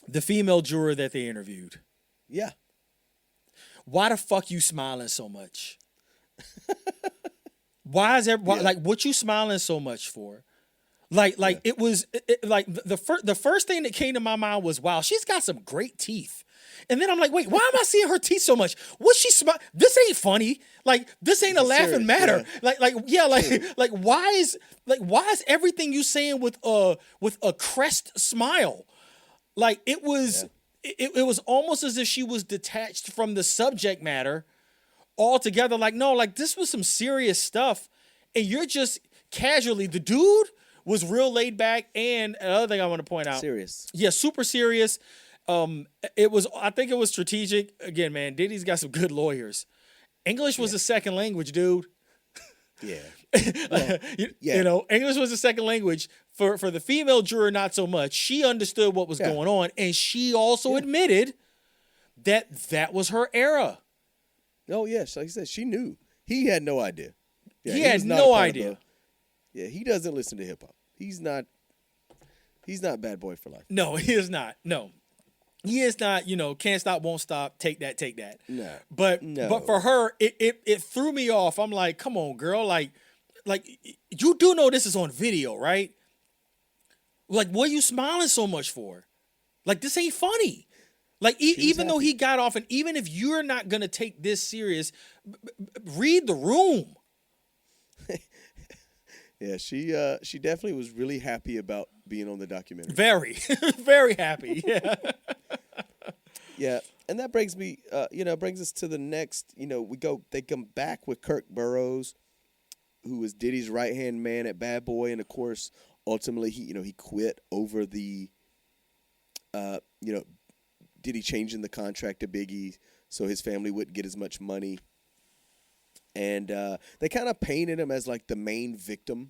The female juror that they interviewed. Yeah. Why the fuck you smiling so much? Why is everybody like, what you smiling so much for? It was the first thing that came to my mind was, wow, she's got some great teeth. And then I'm like, wait, why am I seeing her teeth so much? What's she smile? This ain't funny. Like, this ain't a laughing matter. Yeah. Like why is everything you saying with a crest smile? Like, it was it was almost as if she was detached from the subject matter altogether. Like, no, like, this was some serious stuff, and you're just casually. The dude was real laid back, and another thing I want to point out, serious. Yeah, super serious. I think it was strategic. Again, man, Diddy's got some good lawyers. English was a second language, dude. Yeah. English was a second language. For the female juror, not so much. She understood what was going on, and she also admitted that was her era. Oh, yes. Like I said, she knew. He had no idea. Yeah, he had no idea. He doesn't listen to hip-hop. He's not Bad Boy for Life. No, he is not. No. He is not, can't stop, won't stop, take that. No. But for her, it threw me off. I'm like, come on, girl. Like you do know this is on video, right? Like, what are you smiling so much for? Like, this ain't funny. Like, even though he got off, and even if you're not going to take this serious, read the room. Yeah, she definitely was really happy about being on the documentary. Very, very happy. Yeah. Yeah, and that brings me, brings us to the next. They come back with Kirk Burrows, who was Diddy's right hand man at Bad Boy, and of course, ultimately he quit over the, Diddy changing the contract to Biggie so his family wouldn't get as much money, and they kind of painted him as like the main victim,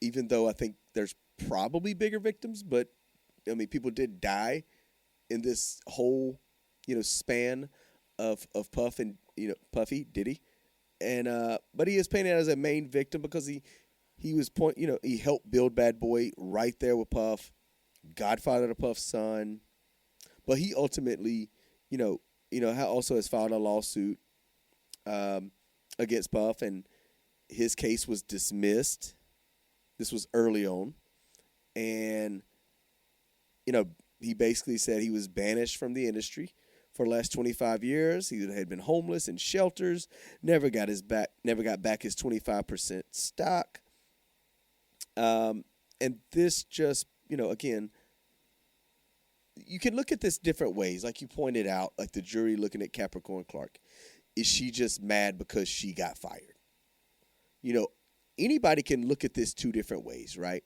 even though I think there's probably bigger victims, but I mean people did die in this whole, span of Puff and Puffy Diddy, and but he is painted as a main victim because he was he helped build Bad Boy right there with Puff, godfather to Puff's son, but he ultimately, also has filed a lawsuit against Puff, and his case was dismissed. This was early on, and he basically said he was banished from the industry for the last 25 years. He had been homeless in shelters, never got back his 25% stock. And this just, again, you can look at this different ways. Like you pointed out, like the jury looking at Capricorn Clark. Is she just mad because she got fired? Anybody can look at this two different ways, right?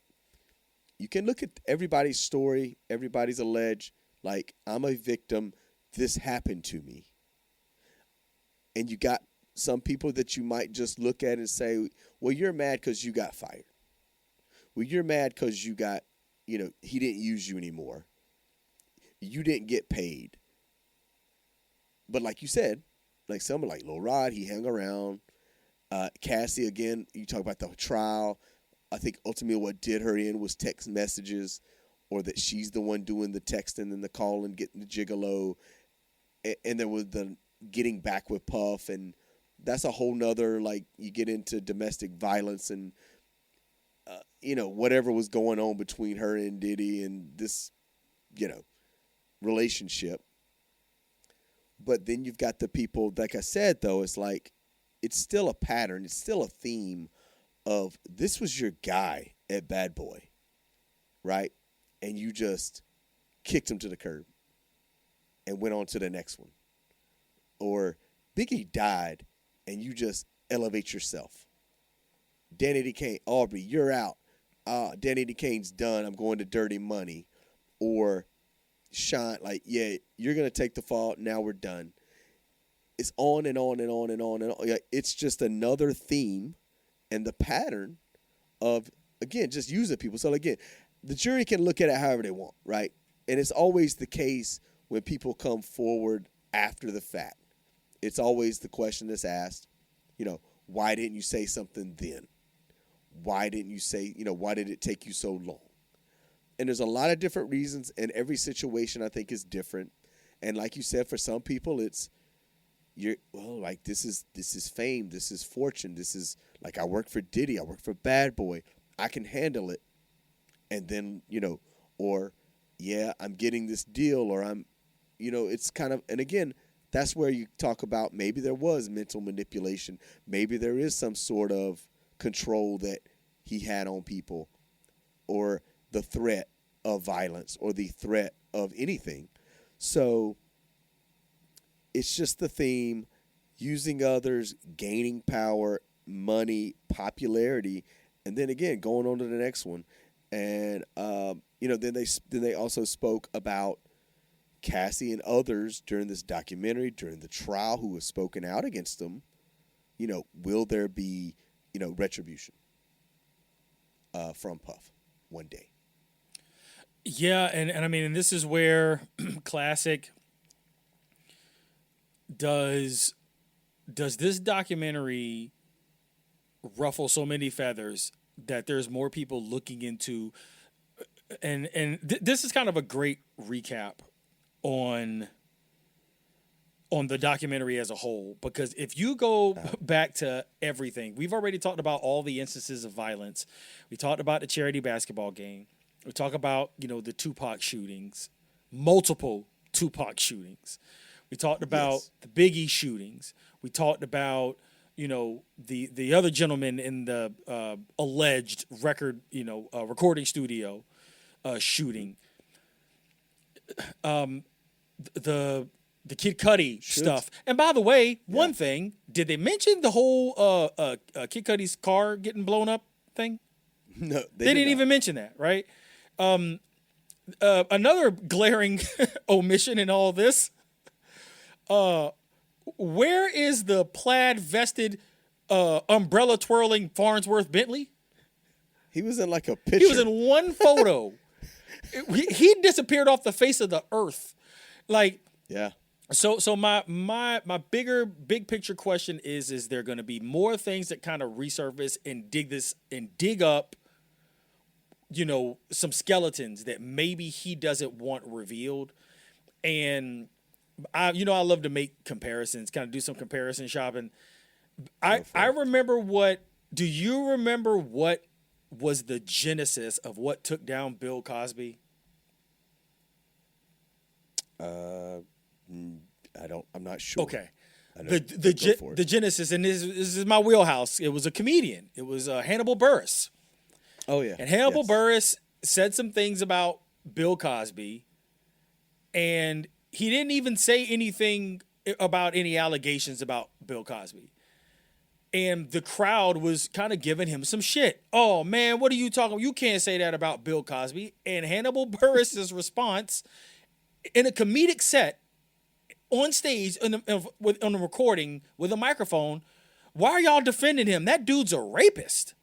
You can look at everybody's story. Everybody's alleged, like, I'm a victim. This happened to me. And you got some people that you might just look at and say, well, you're mad because you got fired. Well, you're mad because you got, he didn't use you anymore. You didn't get paid. But like you said, like someone like Lil Rod, he hung around. Cassie, again, you talk about the trial. I think ultimately what did her in was text messages, or that she's the one doing the texting and the calling, getting the gigolo. And there was the getting back with Puff, and that's a whole nother, like, you get into domestic violence and, whatever was going on between her and Diddy and this, relationship. But then you've got the people, like I said, though, it's like, it's still a pattern. It's still a theme of this was your guy at Bad Boy, right? And you just kicked him to the curb and went on to the next one. Or Biggie died and you just elevate yourself. Danny Decay, Aubrey, you're out. Danny Decane's done. I'm going to Dirty Money. Or Sean, like, yeah, you're going to take the fall. Now we're done. It's on and on and on and on and on. Like, it's just another theme and the pattern of, again, just using people. So, again, the jury can look at it however they want, right? And it's always the case when people come forward after the fact. It's always the question that's asked, why didn't you say something then? Why didn't you say, why did it take you so long? And there's a lot of different reasons, and every situation I think is different. And like you said, for some people, it's, this is fame, this is fortune, this is, like, I work for Diddy, I work for Bad Boy, I can handle it. And then, or, yeah, I'm getting this deal, or I'm, it's kind of, and again, that's where you talk about maybe there was mental manipulation, maybe there is some sort of control that he had on people, or the threat of violence, or the threat of anything. So it's just the theme, using others, gaining power, money, popularity, and then again going on to the next one. And then they also spoke about Cassie and others during this documentary, during the trial, who was spoken out against them. Will there be retribution from Puff one day? Yeah, and I mean, and this is where classic. Does this documentary ruffle so many feathers that there's more people looking into, and this is kind of a great recap on the documentary as a whole, because if you go back to everything, we've already talked about all the instances of violence. We talked about the charity basketball game. We talk about, the Tupac shootings, multiple Tupac shootings. We talked about the Biggie shootings. We talked about, the other gentleman in the alleged recording studio shooting, the Kid Cudi stuff. And by the way, one thing, did they mention the whole Kid Cudi's car getting blown up thing? No, they didn't even mention that, right? Another glaring omission in all this. Where is the plaid vested, umbrella twirling Farnsworth Bentley? He was in like a picture. He was in one photo. he disappeared off the face of the earth. Like, yeah. So my big picture question is there going to be more things that kind of resurface and dig up, some skeletons that maybe he doesn't want revealed? And I love to make comparisons, kind of do some comparison shopping. I remember do you remember what was the genesis of what took down Bill Cosby? I'm not sure. Okay. The genesis, and this is my wheelhouse. It was a comedian. It was Hannibal Buress. Oh yeah. And Hannibal Buress said some things about Bill Cosby, and he didn't even say anything about any allegations about Bill Cosby. And the crowd was kind of giving him some shit. Oh man, what are you talking about? You can't say that about Bill Cosby. And Hannibal Buress's response in a comedic set on stage on a recording with a microphone, why are y'all defending him? That dude's a rapist.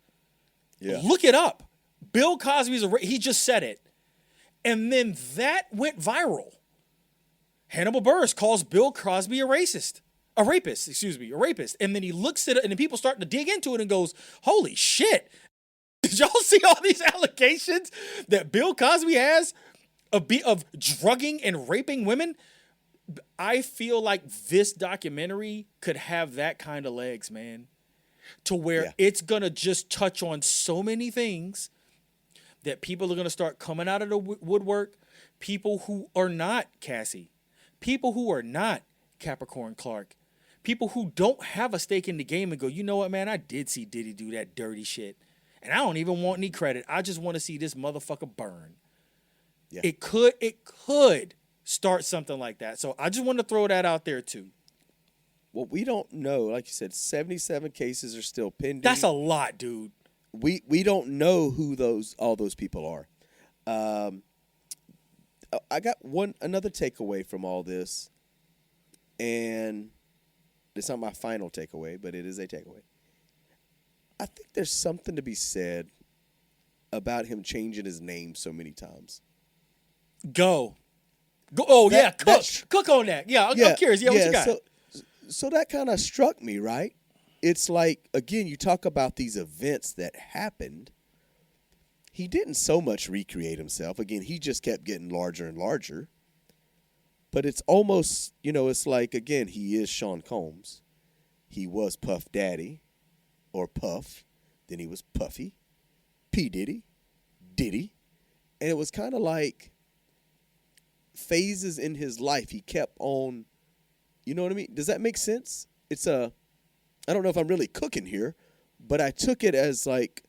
Yeah. Look it up. Bill Cosby's he just said it. And then that went viral. Hannibal Buress calls Bill Cosby a rapist. And then he looks at it, and then people start to dig into it and goes, holy shit. Did y'all see all these allegations that Bill Cosby has of drugging and raping women? I feel like this documentary could have that kind of legs, man, to where it's going to just touch on so many things that people are going to start coming out of the woodwork. People who are not Cassie, people who are not Capricorn Clark, people who don't have a stake in the game and go, you know what, man, I did see Diddy do that dirty shit. And I don't even want any credit. I just want to see this motherfucker burn. Yeah. It could start something like that. So I just want to throw that out there too. Well, we don't know. Like you said, 77 cases are still pending. That's a lot, dude. We don't know who all those people are. I got another takeaway from all this, and it's not my final takeaway, but it is a takeaway. I think there's something to be said about him changing his name so many times. Go. Oh, cook on that. Yeah, I'm curious. Yeah, what you got? So that kind of struck me, right? It's like, again, you talk about these events that happened. He didn't so much recreate himself. Again, he just kept getting larger and larger. But it's almost, it's like, again, he is Sean Combs. He was Puff Daddy or Puff. Then he was Puffy, P. Diddy, Diddy. And it was kind of like phases in his life. He kept on, you know what I mean? Does that make sense? I don't know if I'm really cooking here, but I took it as like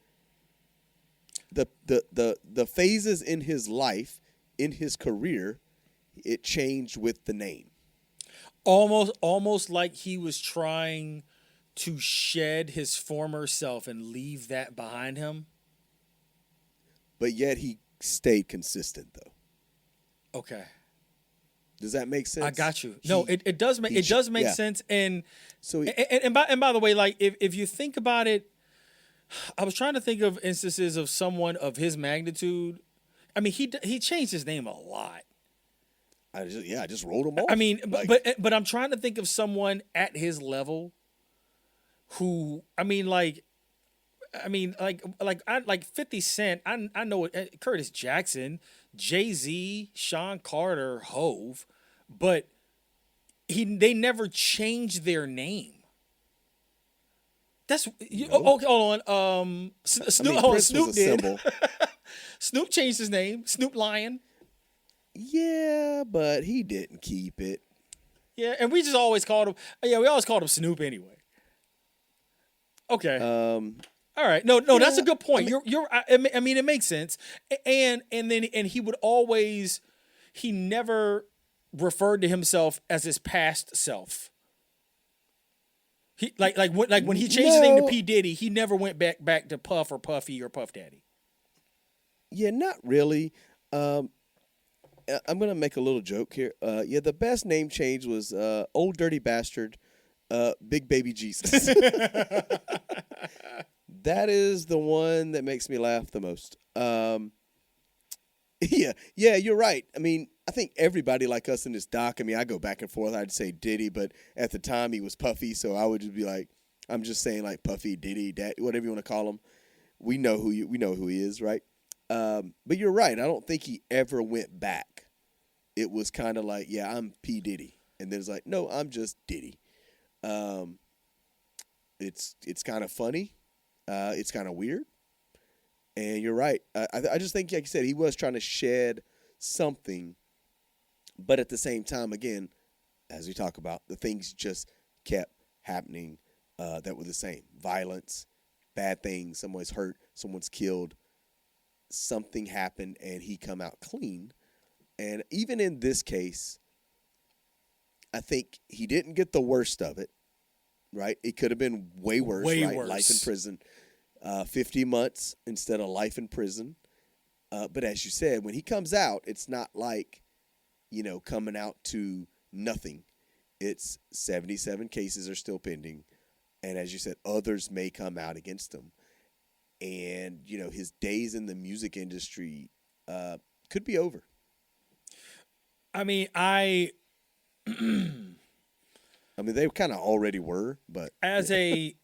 the phases in his life, in his career, it changed with the name. Almost like he was trying to shed his former self and leave that behind him. But yet he stayed consistent, though. Okay. Does that make sense? I got you. It does make sense. And so by the way, like if you think about it, I was trying to think of instances of someone of his magnitude. I mean, he changed his name a lot. I just wrote him off. I mean, but I'm trying to think of someone at his level who, like 50 Cent. I know it, Curtis Jackson, Jay-Z, Sean Carter, Hove, but they never changed their name. That's okay. Hold on. Snoop did. Snoop changed his name. Snoop Lion. Yeah, but he didn't keep it. Yeah, and we just always called him. Yeah, we always called him Snoop anyway. Okay. Um, All right. No, that's a yeah, good I point. mean, I mean, it makes sense. And he would always, he never referred to himself as his past self. He like when he changed his name to no, P Diddy, he never went back to Puff or Puffy or Puff Daddy. yeah, not really. Um, I'm gonna make a little joke here. Yeah, the best name change was Old Dirty Bastard, Big Baby Jesus. That is the one that makes me laugh the most. Yeah, you're right. I mean, I think everybody like us in this doc. I mean, I go back and forth. I'd say Diddy, but at the time he was Puffy, so I would just be like, I'm just saying like Puffy, Diddy, Daddy, whatever you want to call him. We know who he is, right? But you're right. I don't think he ever went back. It was kind of like, yeah, I'm P Diddy, and then it's like, no, I'm just Diddy. It's kind of funny. It's kind of weird. And you're right. I just think, like you said, he was trying to shed something. But at the same time, again, as we talk about, the things just kept happening that were the same. Violence, bad things, someone's hurt, someone's killed. Something happened, and he come out clean. And even in this case, I think he didn't get the worst of it, right? It could have been way worse, right? Worse. Life in prison. 50 months instead of life in prison. But as you said, when he comes out, it's not like, coming out to nothing. It's 77 cases are still pending. And as you said, others may come out against him. And, his days in the music industry could be over. I mean, I mean, they kind of already were, but as a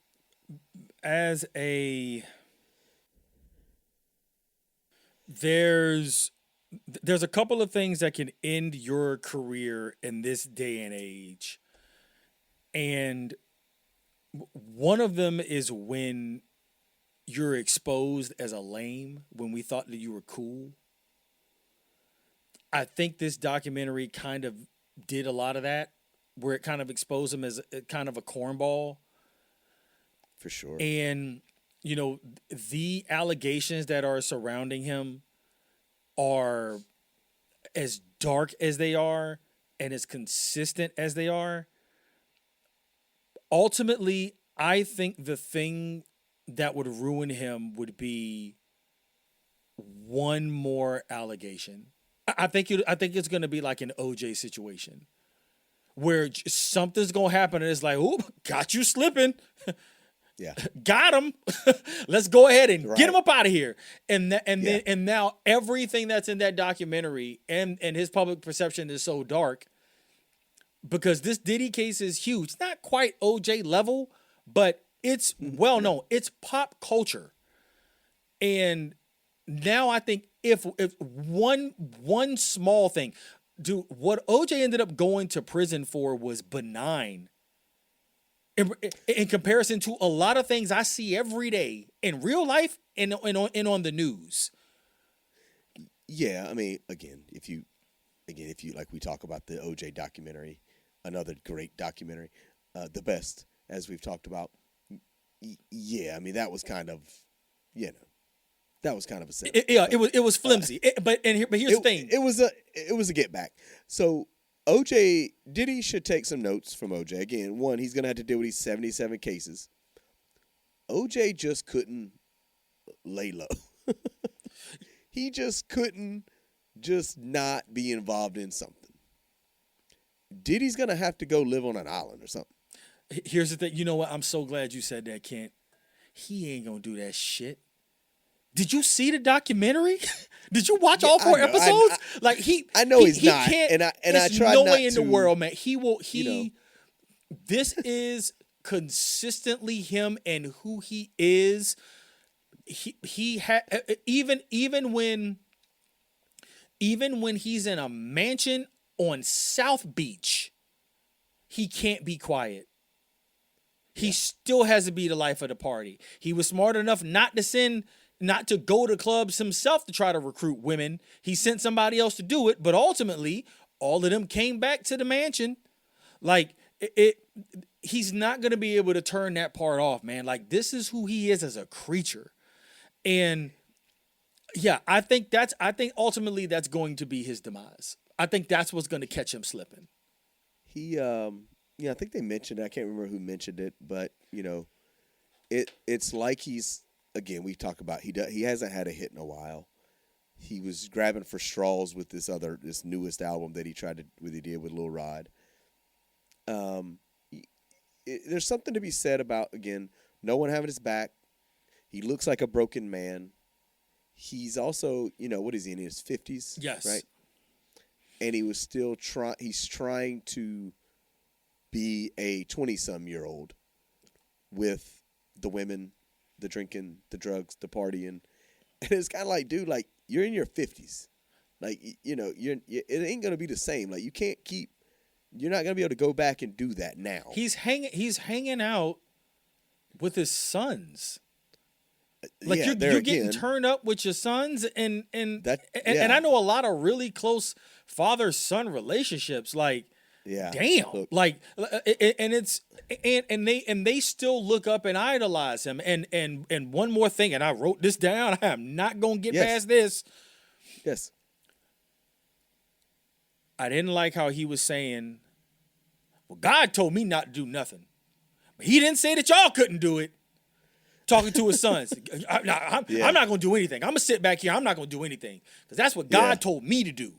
there's a couple of things that can end your career in this day and age. And one of them is when you're exposed as a lame, when we thought that you were cool. I think this documentary kind of did a lot of that, where it kind of exposed him as kind of a cornball. for sure. And, the allegations that are surrounding him are as dark as they are and as consistent as they are. Ultimately, I think the thing that would ruin him would be one more allegation. I think it's going to be like an OJ situation where something's going to happen and it's like, "Ooh, got you slipping." Yeah. Got him. Let's go ahead and Right. get him up out of here. And Yeah. then now everything that's in that documentary and his public perception is so dark because this Diddy case is huge. It's not quite OJ level, but it's well known. It's pop culture. And now I think if one small thing, dude, what OJ ended up going to prison for was benign. In comparison to a lot of things I see every day in real life and on the news. Yeah, I mean, again, if you like, we talk about the OJ documentary, another great documentary, the best, as we've talked about. Yeah, I mean, that was kind of, that was kind of a setup. It was flimsy. But here's the thing. It was a get back. So Diddy should take some notes from OJ. Again, one, he's gonna have to deal with these 77 cases. OJ just couldn't lay low. He just couldn't just not be involved in something. Diddy's gonna have to go live on an island or something. Here's the thing. You know what? I'm so glad you said that, Kent. He ain't gonna do that shit. Did you see the documentary? Did you watch all 4 episodes? I know he's not, can't, and I there's tried no not way in to, the world, man. This is consistently him and who he is. He had even when he's in a mansion on South Beach, he can't be quiet. He still has to be the life of the party. He was smart enough not to go to clubs himself to try to recruit women. He sent somebody else to do it, but ultimately, all of them came back to the mansion. Like he's not going to be able to turn that part off, man. Like, this is who he is as a creature. And yeah, I think ultimately that's going to be his demise. I think that's what's going to catch him slipping. He, I think they mentioned it. I can't remember who mentioned it, but it's like he's, again, we talk about he hasn't had a hit in a while. He was grabbing for straws with this newest album that he did with Lil Rod. There's something to be said about, again, no one having his back. He looks like a broken man. He's also, what is he, in his 50s? Yes. Right? And he was still he's trying to be a 20-some-year-old with the women, the drinking, the drugs, the partying. And it's kind of like, dude, like, you're in your 50s. Like, it ain't going to be the same. Like, you're not going to be able to go back and do that now. He's hanging out with his sons. Like, you're getting turned up with your sons, and I know a lot of really close father-son relationships. Like, yeah, damn, look. Like, and they still look up and idolize him. And one more thing, and I wrote this down. I am not gonna get past this. Yes, I didn't like how he was saying, "Well, God told me not to do nothing, but He didn't say that y'all couldn't do it." Talking to his sons. I'm not going to do anything. I'm going to sit back here. I'm not going to do anything. Because that's what God told me to do.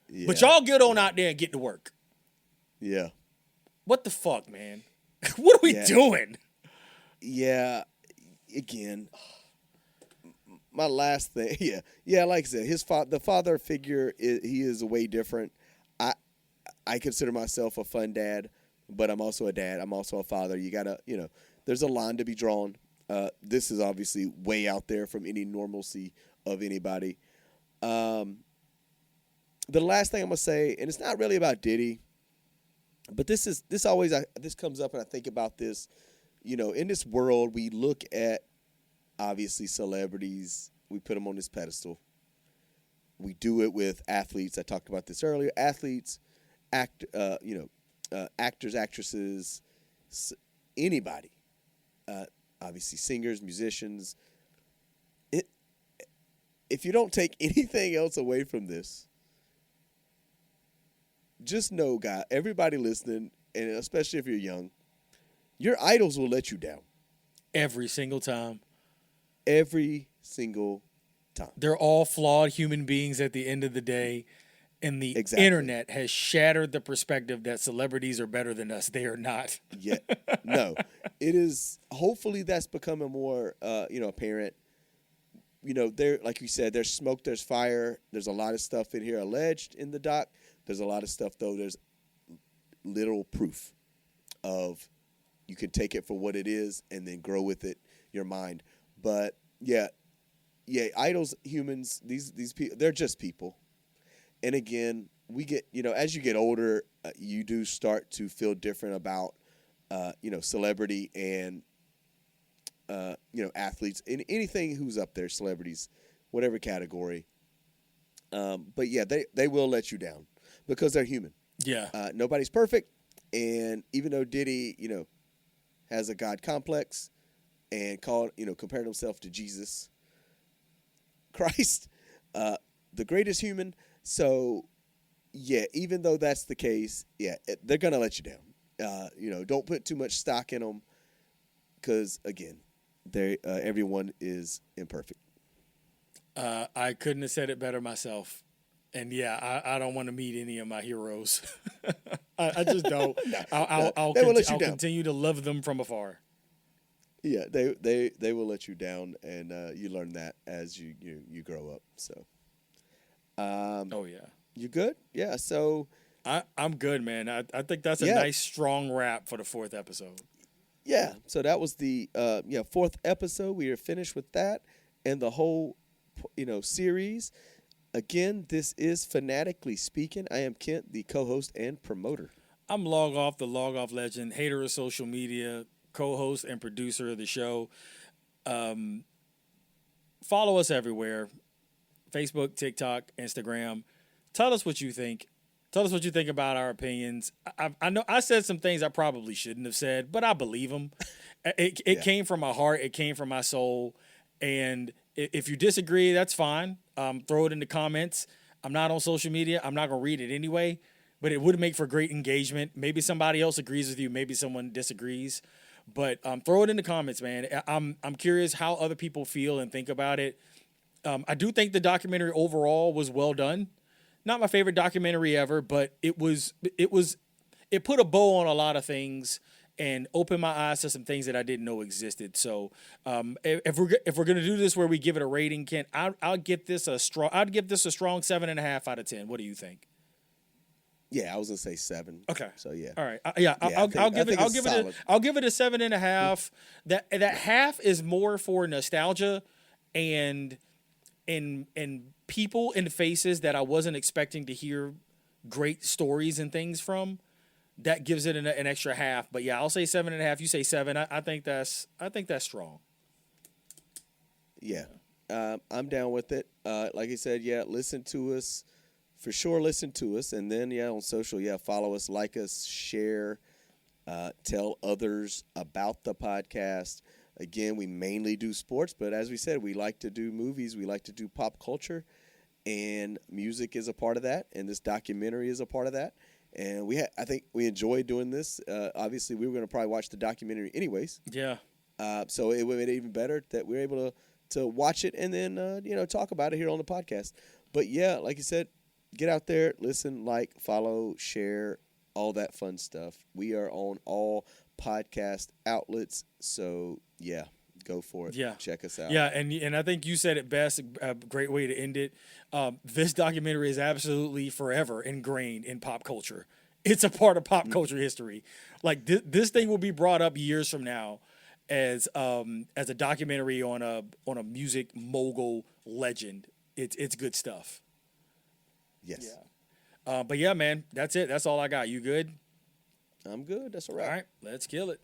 Yeah. But y'all get on out there and get to work. Yeah. What the fuck, man? What are we doing? Yeah. Again, my last thing. Yeah. Yeah, like I said, the father figure, he is way different. I consider myself a fun dad, but I'm also a dad. I'm also a father. You got to, there's a line to be drawn. This is obviously way out there from any normalcy of anybody. The last thing I'm gonna say, and it's not really about Diddy, but this comes up, and I think about this. In this world, we look at obviously celebrities. We put them on this pedestal. We do it with athletes. I talked about this earlier. Athletes, actors, actresses, anybody. Obviously, singers, musicians. If you don't take anything else away from this, just know, God, everybody listening, and especially if you're young, your idols will let you down. Every single time. Every single time. They're all flawed human beings at the end of the day. And the internet has shattered the perspective that celebrities are better than us. They are not. Yeah, no. It is. Hopefully, that's becoming more, apparent. There, like you said, there's smoke, there's fire. There's a lot of stuff in here alleged in the doc. There's a lot of stuff, though. There's literal proof of you can take it for what it is and then grow with it, your mind. But yeah, idols, humans, these people, they're just people. And again, we get, as you get older, you do start to feel different about, celebrity and, athletes and anything who's up there, celebrities, whatever category. But yeah, they will let you down because they're human. Yeah. Nobody's perfect. And even though Diddy, has a God complex and compared himself to Jesus Christ, the greatest human. So, yeah, even though that's the case, they're going to let you down. Don't put too much stock in them because, again, everyone is imperfect. I couldn't have said it better myself. And, I don't want to meet any of my heroes. I just don't. I'll continue to love them from afar. Yeah, they will let you down, and you learn that as you grow up, so. You good? Yeah. So I'm good, man. I think that's a nice strong wrap for the 4th episode. Yeah. So that was the 4th episode. We are finished with that and the whole series. Again, this is Fanatically Speaking. I am Kent, the co-host and promoter. I'm Logoff, the Logoff legend, hater of social media, co-host and producer of the show. Follow us everywhere. Facebook, TikTok, Instagram. Tell us what you think. Tell us what you think about our opinions. I know I said some things I probably shouldn't have said, but I believe them. It came from my heart. It came from my soul. And if you disagree, that's fine. Throw it in the comments. I'm not on social media. I'm not going to read it anyway, but it would make for great engagement. Maybe somebody else agrees with you. Maybe someone disagrees. But throw it in the comments, man. I'm curious how other people feel and think about it. I do think the documentary overall was well done. Not my favorite documentary ever, but it put a bow on a lot of things and opened my eyes to some things that I didn't know existed. So if we're gonna do this where we give it a rating, Kent, I'd give this a strong 7.5 out of 10. What do you think? Yeah, I was gonna say 7. Okay. So yeah. All right. I'll give it a 7.5. That half is more for nostalgia and people in faces that I wasn't expecting to hear great stories and things from. That gives it an extra half. But yeah, I'll say 7.5. You say 7. I think that's strong. Yeah. I'm down with it. Like I said, yeah, listen to us. For sure, listen to us. And then, yeah, on social, yeah, follow us, like us, share, tell others about the podcast. Again, we mainly do sports, but as we said, we like to do movies. We like to do pop culture, and music is a part of that, and this documentary is a part of that. And I think we enjoy doing this. Obviously, we were going to probably watch the documentary anyways. Yeah. So it would be even better that we're able to watch it and then talk about it here on the podcast. But yeah, like you said, get out there, listen, like, follow, share, all that fun stuff. We are on all podcast outlets, so yeah, go for it. Yeah. Check us out. Yeah, and I think you said it best, a great way to end it. This documentary is absolutely forever ingrained in pop culture. It's a part of pop culture history. Like this thing will be brought up years from now as a documentary on a music mogul legend. It's good stuff. Yes. Yeah. But yeah, man, that's it. That's all I got. You good? I'm good. That's all right. All right, let's kill it.